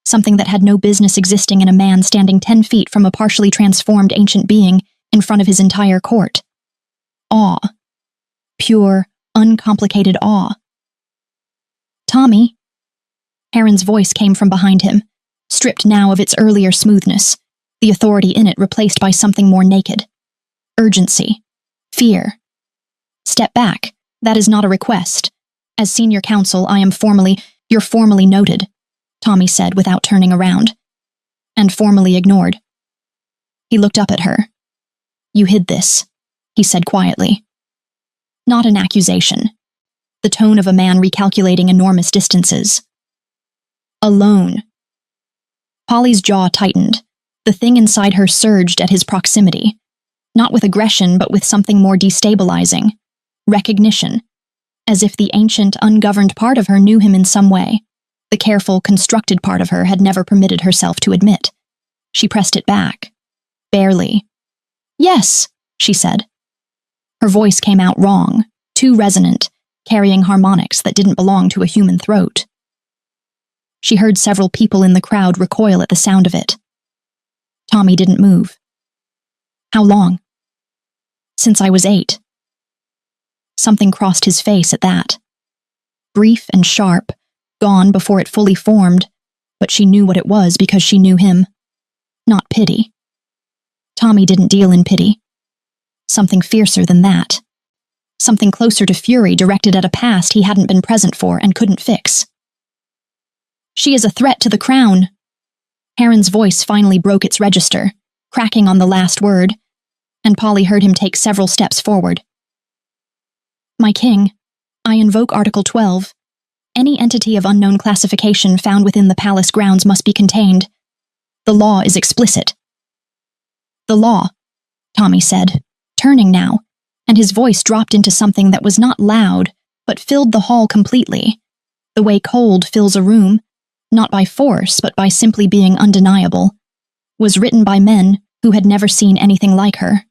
Something that had no business existing in a man standing 10 feet from a partially transformed ancient being in front of his entire court. Awe. Pure, uncomplicated awe. "Tommy." Heron's voice came from behind him, stripped now of its earlier smoothness, the authority in it replaced by something more naked. Urgency. Fear. "Step back. That is not a request. As senior counsel, you're formally noted," Tommy said without turning around. "And formally ignored." He looked up at her. "You hid this," he said quietly. Not an accusation. The tone of a man recalculating enormous distances. "Alone." Polly's jaw tightened. The thing inside her surged at his proximity. Not with aggression, but with something more destabilizing. Recognition. As if the ancient, ungoverned part of her knew him in some way. The careful, constructed part of her had never permitted herself to admit. She pressed it back. Barely. "Yes," she said. Her voice came out wrong, too resonant, carrying harmonics that didn't belong to a human throat. She heard several people in the crowd recoil at the sound of it. Tommy didn't move. "How long?" "Since I was 8. Something crossed his face at that. Brief and sharp, gone before it fully formed, but she knew what it was because she knew him. Not pity. Tommy didn't deal in pity. Something fiercer than that. Something closer to fury directed at a past he hadn't been present for and couldn't fix. "She is a threat to the crown." Heron's voice finally broke its register, cracking on the last word, and Polly heard him take several steps forward. "My king, I invoke Article 12. Any entity of unknown classification found within the palace grounds must be contained. The law is explicit." "The law," Tommy said, turning now, and his voice dropped into something that was not loud, but filled the hall completely, the way cold fills a room, not by force, but by simply being undeniable, was written by men who had never seen anything like her.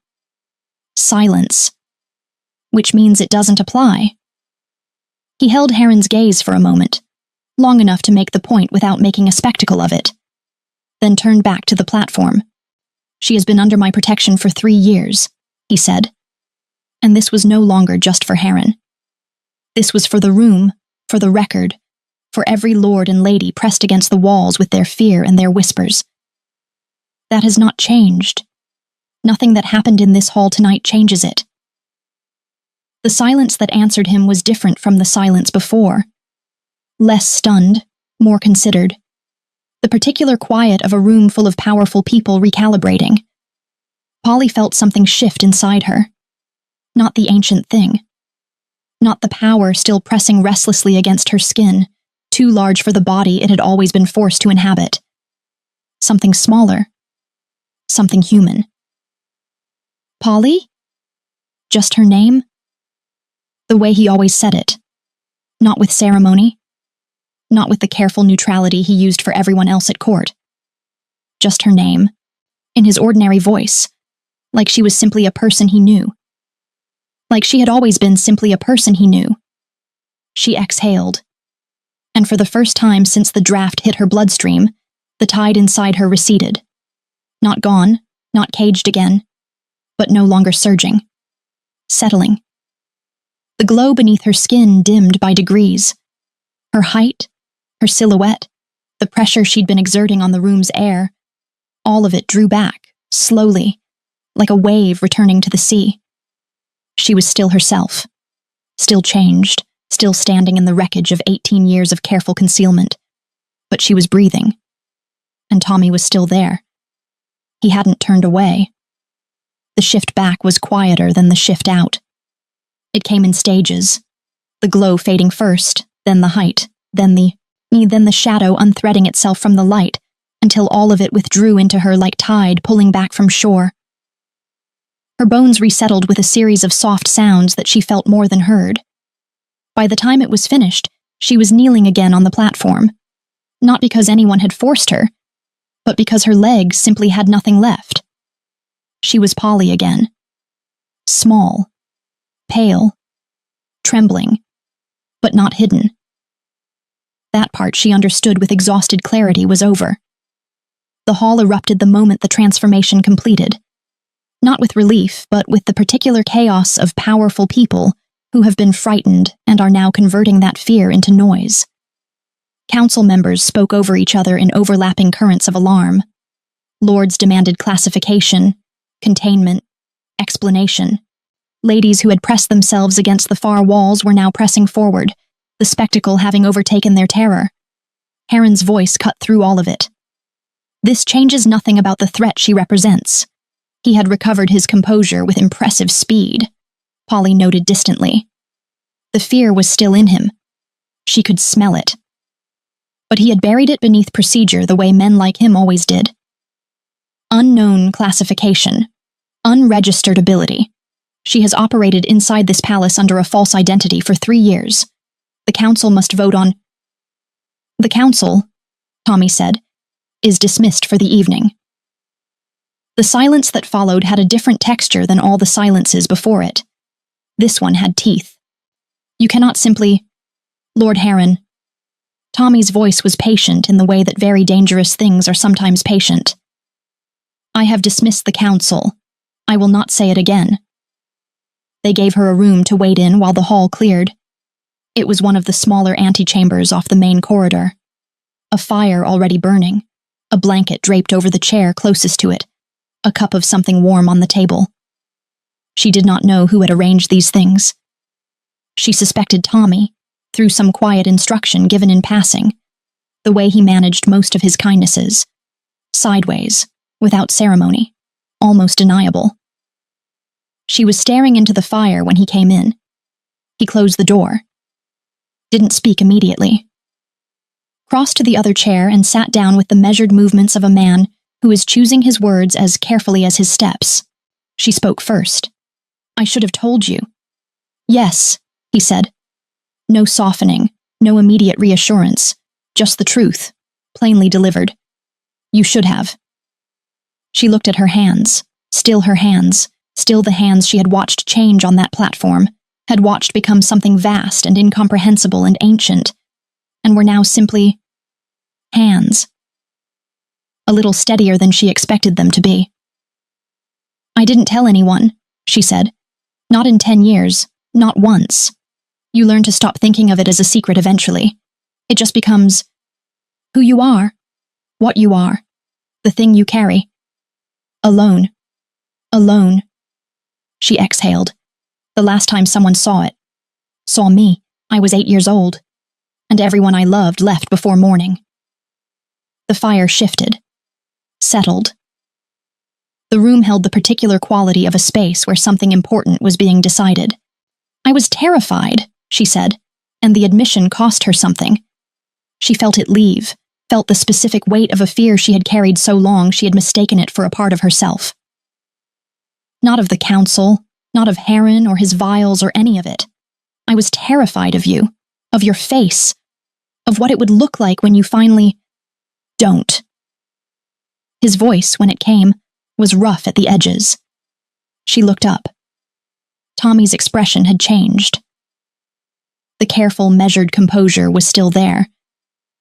Silence. Which means it doesn't apply. He held Heron's gaze for a moment, long enough to make the point without making a spectacle of it, then turned back to the platform. "She has been under my protection for 3 years, he said. And this was no longer just for Heron. This was for the room, for the record, for every lord and lady pressed against the walls with their fear and their whispers. That has not changed. Nothing that happened in this hall tonight changes it. The silence that answered him was different from the silence before. Less stunned, more considered. The particular quiet of a room full of powerful people recalibrating. Polly felt something shift inside her. Not the ancient thing. Not the power still pressing restlessly against her skin, too large for the body it had always been forced to inhabit. Something smaller. Something human. Polly? Just her name? The way he always said it. Not with ceremony. Not with the careful neutrality he used for everyone else at court. Just her name. In his ordinary voice. Like she was simply a person he knew. Like she had always been simply a person he knew. She exhaled. And for the first time since the draft hit her bloodstream, the tide inside her receded. Not gone, not caged again, but no longer surging. Settling. The glow beneath her skin dimmed by degrees. Her height, her silhouette, the pressure she'd been exerting on the room's air, all of it drew back, slowly, like a wave returning to the sea. She was still herself, still changed, still standing in the wreckage of 18 years of careful concealment. But she was breathing. And Tommy was still there. He hadn't turned away. The shift back was quieter than the shift out. It came in stages, the glow fading first, then the height, then the shadow unthreading itself from the light, until all of it withdrew into her like tide pulling back from shore. Her bones resettled with a series of soft sounds that she felt more than heard. By the time it was finished, she was kneeling again on the platform, not because anyone had forced her, but because her legs simply had nothing left. She was Polly again. Small, pale, trembling, but not hidden. That part she understood with exhausted clarity was over. The hall erupted the moment the transformation completed, not with relief, but with the particular chaos of powerful people who have been frightened and are now converting that fear into noise. Council members spoke over each other in overlapping currents of alarm. Lords demanded classification, containment, explanation. Ladies who had pressed themselves against the far walls were now pressing forward, the spectacle having overtaken their terror. Heron's voice cut through all of it. This changes nothing about the threat she represents. He had recovered his composure with impressive speed, Polly noted distantly. The fear was still in him. She could smell it. But he had buried it beneath procedure the way men like him always did. Unknown classification. Unregistered ability. She has operated inside this palace under a false identity for 3 years. The council must vote on... The council, Tommy said, is dismissed for the evening. The silence that followed had a different texture than all the silences before it. This one had teeth. You cannot simply... Lord Heron. Tommy's voice was patient in the way that very dangerous things are sometimes patient. I have dismissed the council. I will not say it again. They gave her a room to wait in while the hall cleared. It was one of the smaller antechambers off the main corridor. A fire already burning, a blanket draped over the chair closest to it, a cup of something warm on the table. She did not know who had arranged these things. She suspected Tommy, through some quiet instruction given in passing, the way he managed most of his kindnesses. Sideways, without ceremony, almost deniable. She was staring into the fire when he came in. He closed the door. Didn't speak immediately. Crossed to the other chair and sat down with the measured movements of a man who is choosing his words as carefully as his steps. She spoke first. I should have told you. Yes, he said. No softening, no immediate reassurance, just the truth, plainly delivered. You should have. She looked at her hands, still the hands she had watched change on that platform, had watched become something vast and incomprehensible and ancient, and were now simply hands. A little steadier than she expected them to be. I didn't tell anyone, she said. Not in 10 years, not once. You learn to stop thinking of it as a secret eventually. It just becomes who you are, what you are, the thing you carry. Alone. Alone. She exhaled. The last time someone saw it. Saw me. I was 8 years old. And everyone I loved left before morning. The fire shifted. Settled. The room held the particular quality of a space where something important was being decided. I was terrified, she said, and the admission cost her something. She felt it leave, felt the specific weight of a fear she had carried so long she had mistaken it for a part of herself. Not of the council, not of Heron or his vials or any of it. I was terrified of you, of your face, of what it would look like when you finally... Don't. His voice, when it came, was rough at the edges. She looked up. Tommy's expression had changed. The careful, measured composure was still there,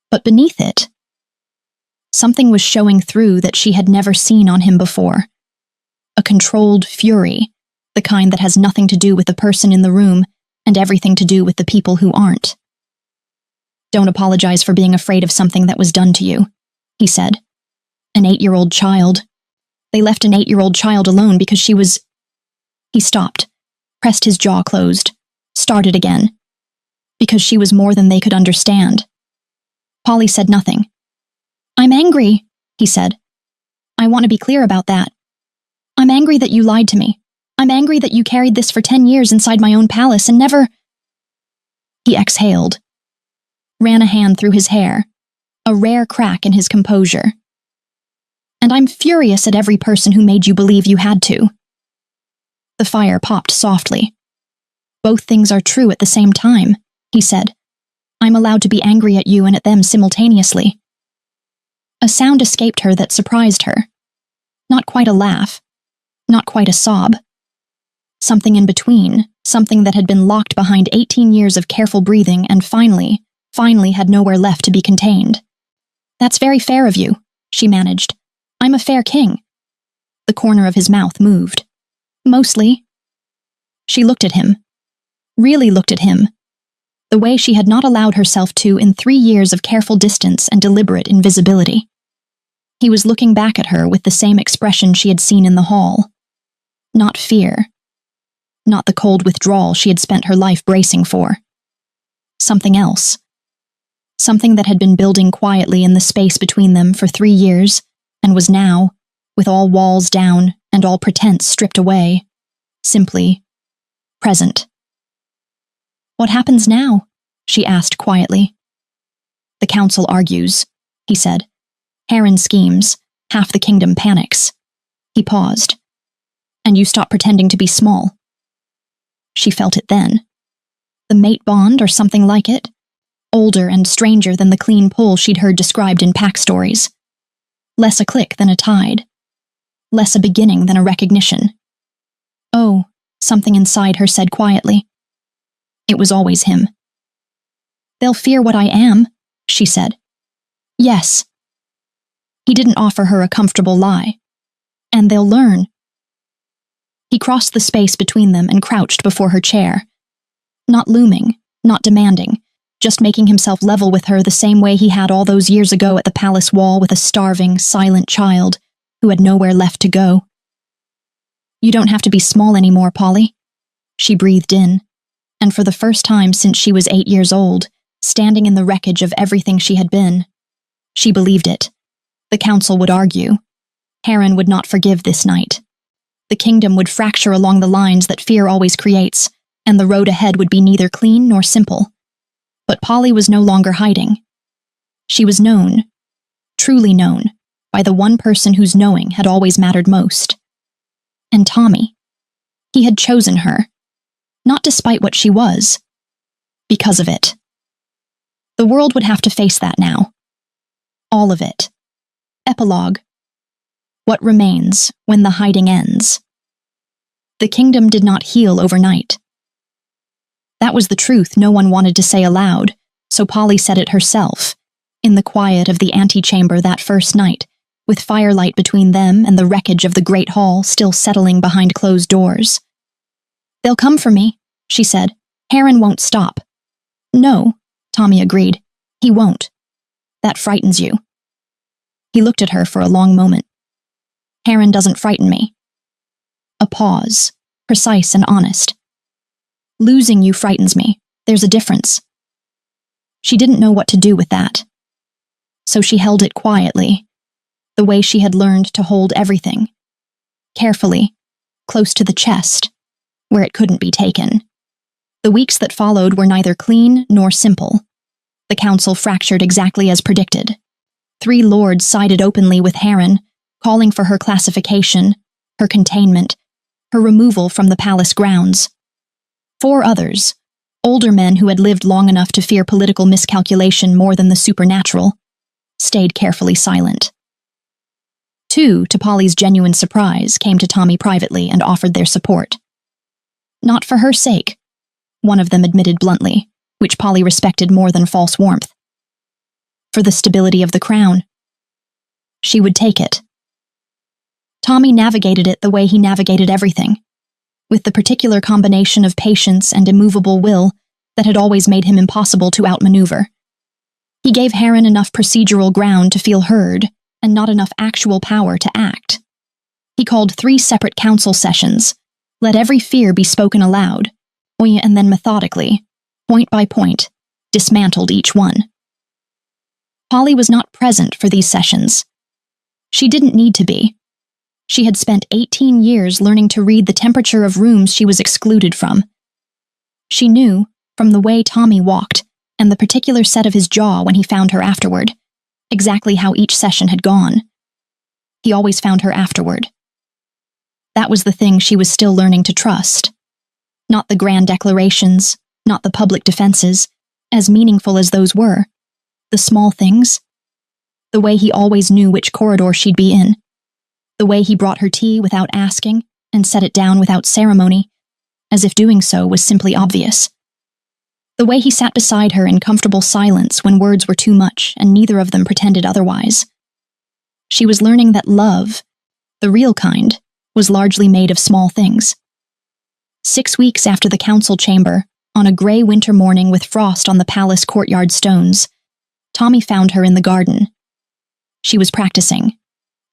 but beneath it, something was showing through that she had never seen on him before. A controlled fury, the kind that has nothing to do with the person in the room and everything to do with the people who aren't. Don't apologize for being afraid of something that was done to you, he said. An 8-year-old child. They left an 8-year-old child alone because she was... He stopped, pressed his jaw closed, started again. Because she was more than they could understand. Polly said nothing. I'm angry, he said. I want to be clear about that. I'm angry that you lied to me. I'm angry that you carried this for 10 years inside my own palace and never—" He exhaled, ran a hand through his hair, a rare crack in his composure. "And I'm furious at every person who made you believe you had to." The fire popped softly. "Both things are true at the same time," he said. "I'm allowed to be angry at you and at them simultaneously." A sound escaped her that surprised her. Not quite a laugh, not quite a sob. Something in between, something that had been locked behind 18 years of careful breathing and finally had nowhere left to be contained. "That's very fair of you," she managed. "I'm a fair king." The corner of his mouth moved. "Mostly." She looked at him. Really looked at him. The way she had not allowed herself to in 3 years of careful distance and deliberate invisibility. He was looking back at her with the same expression she had seen in the hall. Not fear. Not the cold withdrawal she had spent her life bracing for. Something else. Something that had been building quietly in the space between them for 3 years, and was now, with all walls down and all pretense stripped away, simply present. "What happens now?" she asked quietly. "The council argues," he said. "Harren schemes, half the kingdom panics." He paused. "And you stop pretending to be small." She felt it then. The mate bond or something like it. Older and stranger than the clean pull she'd heard described in pack stories. Less a click than a tide. Less a beginning than a recognition. "Oh," something inside her said quietly. It was always him. "They'll fear what I am," she said. "Yes." He didn't offer her a comfortable lie. "And they'll learn." He crossed the space between them and crouched before her chair. Not looming, not demanding, just making himself level with her the same way he had all those years ago at the palace wall with a starving, silent child who had nowhere left to go. "You don't have to be small anymore, Polly," she breathed in, and for the first time since she was 8 years old, standing in the wreckage of everything she had been. She believed it. The council would argue. Harren would not forgive this night. The kingdom would fracture along the lines that fear always creates, and the road ahead would be neither clean nor simple. But Polly was no longer hiding. She was known, truly known, by the one person whose knowing had always mattered most. And Tommy. He had chosen her, not despite what she was, because of it. The world would have to face that now. All of it. Epilogue. What remains when the hiding ends? The kingdom did not heal overnight. That was the truth no one wanted to say aloud, so Polly said it herself, in the quiet of the antechamber that first night, with firelight between them and the wreckage of the great hall still settling behind closed doors. "They'll come for me," she said. "Harren won't stop." "No," Tommy agreed. "He won't. That frightens you." He looked at her for a long moment. "Harren doesn't frighten me." A pause, precise and honest. "Losing you frightens me. There's a difference." She didn't know what to do with that. So she held it quietly, the way she had learned to hold everything. Carefully, close to the chest, where it couldn't be taken. The weeks that followed were neither clean nor simple. The council fractured exactly as predicted. 3 lords sided openly with Harren, calling for her classification, her containment, her removal from the palace grounds. 4 others, older men who had lived long enough to fear political miscalculation more than the supernatural, stayed carefully silent. 2, to Polly's genuine surprise, came to Tommy privately and offered their support. Not for her sake, one of them admitted bluntly, which Polly respected more than false warmth. For the stability of the crown. She would take it. Tommy navigated it the way he navigated everything, with the particular combination of patience and immovable will that had always made him impossible to outmaneuver. He gave Harren enough procedural ground to feel heard, and not enough actual power to act. He called 3 separate council sessions, let every fear be spoken aloud, and then methodically, point by point, dismantled each one. Polly was not present for these sessions. She didn't need to be. She had spent 18 years learning to read the temperature of rooms she was excluded from. She knew, from the way Tommy walked and the particular set of his jaw when he found her afterward, exactly how each session had gone. He always found her afterward. That was the thing she was still learning to trust. Not the grand declarations, not the public defenses, as meaningful as those were. The small things. The way he always knew which corridor she'd be in. The way he brought her tea without asking and set it down without ceremony, as if doing so was simply obvious. The way he sat beside her in comfortable silence when words were too much and neither of them pretended otherwise. She was learning that love, the real kind, was largely made of small things. 6 weeks after the council chamber, on a gray winter morning with frost on the palace courtyard stones, Tommy found her in the garden. She was practicing.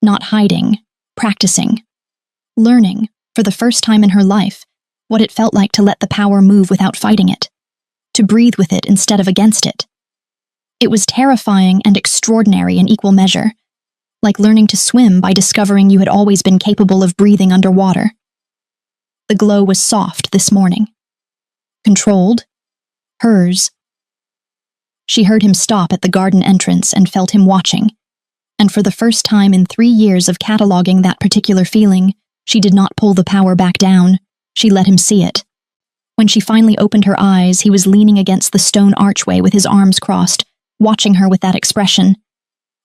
Not hiding, practicing. Learning, for the first time in her life, what it felt like to let the power move without fighting it. To breathe with it instead of against it. It was terrifying and extraordinary in equal measure, like learning to swim by discovering you had always been capable of breathing underwater. The glow was soft this morning. Controlled. Hers. She heard him stop at the garden entrance and felt him watching, and for the first time in 3 years of cataloging that particular feeling, she did not pull the power back down, she let him see it. When she finally opened her eyes, he was leaning against the stone archway with his arms crossed, watching her with that expression,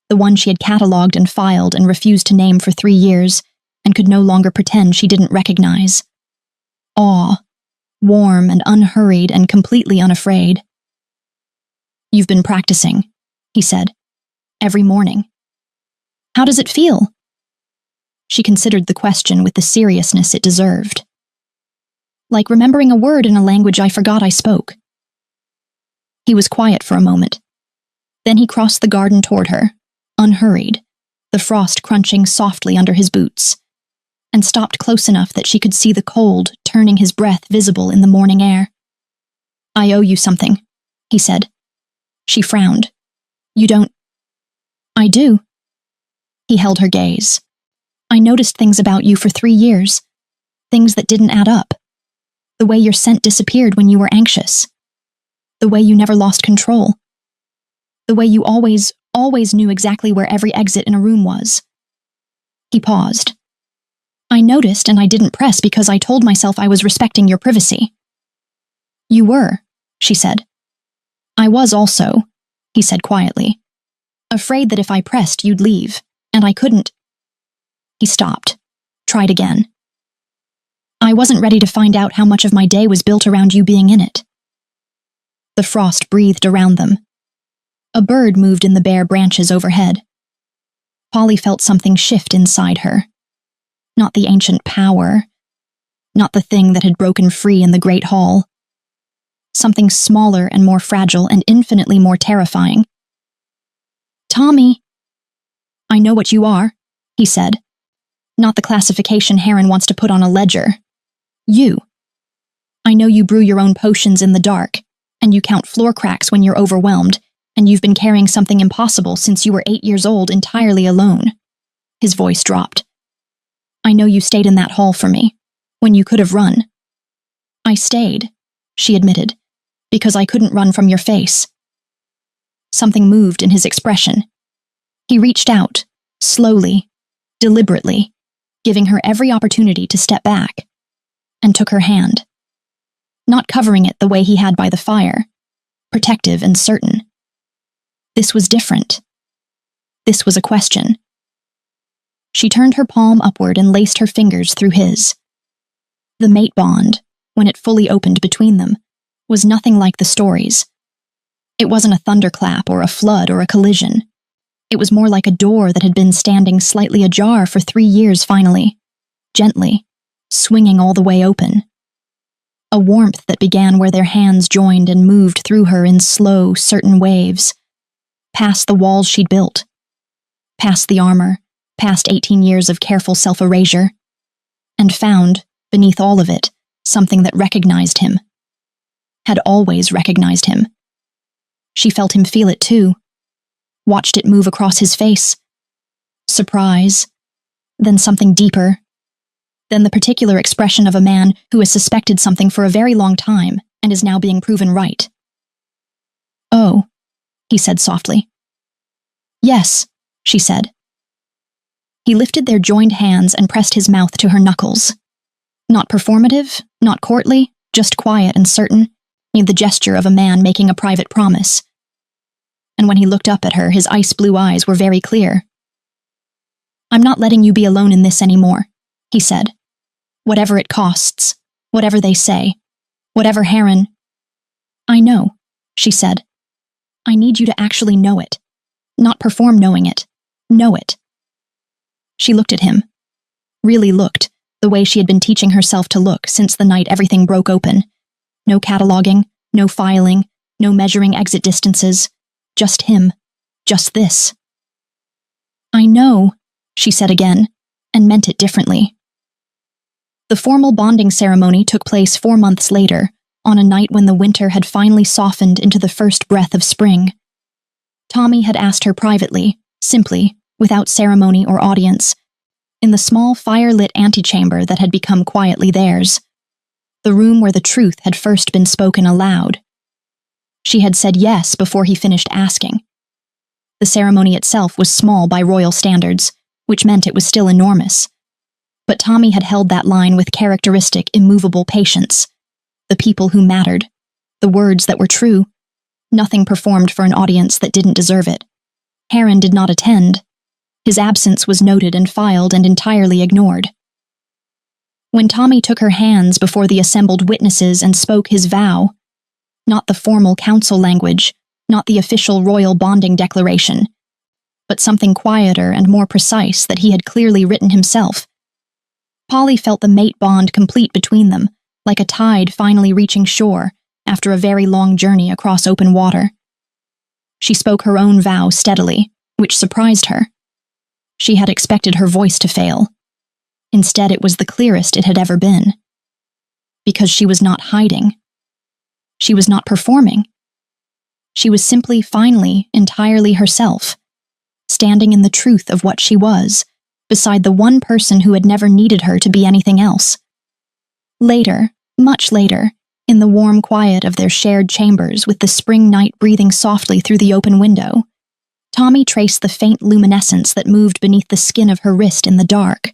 the one she had catalogued and filed and refused to name for 3 years, and could no longer pretend she didn't recognize. Awe, warm and unhurried and completely unafraid. "You've been practicing," he said, "every morning. How does it feel?" She considered the question with the seriousness it deserved. "Like remembering a word in a language I forgot I spoke." He was quiet for a moment. Then he crossed the garden toward her, unhurried, the frost crunching softly under his boots, and stopped close enough that she could see the cold turning his breath visible in the morning air. "I owe you something," he said. She frowned. "You don't—" "I do." He held her gaze. "I noticed things about you for 3 years. Things that didn't add up. The way your scent disappeared when you were anxious. The way you never lost control. The way you always knew exactly where every exit in a room was." He paused. "I noticed and I didn't press because I told myself I was respecting your privacy." "You were," she said. "I was also," he said quietly, "afraid that if I pressed you'd leave, and I couldn't." He stopped, tried again. "I wasn't ready to find out how much of my day was built around you being in it." The frost breathed around them. A bird moved in the bare branches overhead. Polly felt something shift inside her. Not the ancient power, not the thing that had broken free in the great hall. Something smaller and more fragile and infinitely more terrifying. "Tommy." "I know what you are," he said. "Not the classification Heron wants to put on a ledger. You. I know you brew your own potions in the dark, and you count floor cracks when you're overwhelmed, and you've been carrying something impossible since you were 8 years old entirely alone." His voice dropped. "I know you stayed in that hall for me, when you could have run." "I stayed," she admitted, "because I couldn't run from your face." Something moved in his expression. He reached out, slowly, deliberately, giving her every opportunity to step back, and took her hand. Not covering it the way he had by the fire, protective and certain. This was different. This was a question. She turned her palm upward and laced her fingers through his. The mate bond, when it fully opened between them, was nothing like the stories. It wasn't a thunderclap or a flood or a collision. It was more like a door that had been standing slightly ajar for 3 years finally, gently, swinging all the way open. A warmth that began where their hands joined and moved through her in slow, certain waves, past the walls she'd built, past the armor, past 18 years of careful self-erasure, and found, beneath all of it, something that recognized him. Had always recognized him. She felt him feel it too. Watched it move across his face. Surprise, then something deeper, then the particular expression of a man who has suspected something for a very long time and is now being proven right. "Oh," he said softly. "Yes," she said. He lifted their joined hands and pressed his mouth to her knuckles. Not performative, not courtly, just quiet and certain, the gesture of a man making a private promise. And when he looked up at her, his ice-blue eyes were very clear. "I'm not letting you be alone in this anymore," he said. "Whatever it costs, whatever they say, whatever Heron—" "I know," she said. "I need you to actually know it. Not perform knowing it. Know it." She looked at him. Really looked, the way she had been teaching herself to look since the night everything broke open. No cataloging, no filing, no measuring exit distances. Just him. Just this. "I know," she said again, and meant it differently. The formal bonding ceremony took place 4 months later, on a night when the winter had finally softened into the first breath of spring. Tommy had asked her privately, simply, without ceremony or audience, in the small fire-lit antechamber that had become quietly theirs, the room where the truth had first been spoken aloud. She had said yes before he finished asking. The ceremony itself was small by royal standards, which meant it was still enormous. But Tommy had held that line with characteristic, immovable patience. The people who mattered, the words that were true, nothing performed for an audience that didn't deserve it. Heron did not attend. His absence was noted and filed and entirely ignored. When Tommy took her hands before the assembled witnesses and spoke his vow, not the formal council language, not the official royal bonding declaration, but something quieter and more precise that he had clearly written himself, Polly felt the mate bond complete between them, like a tide finally reaching shore after a very long journey across open water. She spoke her own vow steadily, which surprised her. She had expected her voice to fail. Instead, it was the clearest it had ever been. Because she was not hiding. She was not performing. She was simply, finally, entirely herself, standing in the truth of what she was, beside the one person who had never needed her to be anything else. Later, much later, in the warm quiet of their shared chambers with the spring night breathing softly through the open window, Tommy traced the faint luminescence that moved beneath the skin of her wrist in the dark.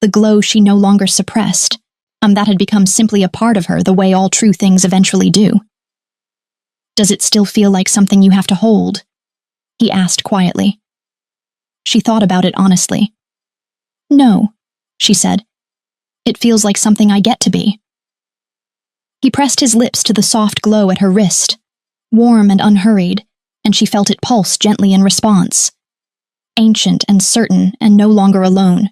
The glow she no longer suppressed, that had become simply a part of her the way all true things eventually do. "Does it still feel like something you have to hold?" he asked quietly. She thought about it honestly. "No," she said. "It feels like something I get to be." He pressed his lips to the soft glow at her wrist, warm and unhurried, and she felt it pulse gently in response. Ancient and certain and no longer alone.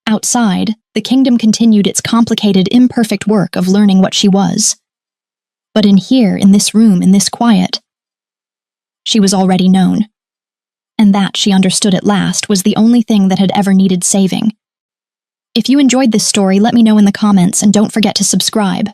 Outside, the kingdom continued its complicated, imperfect work of learning what she was. But in here, in this room, in this quiet, she was already known. And that, she understood at last, was the only thing that had ever needed saving. If you enjoyed this story, let me know in the comments and don't forget to subscribe.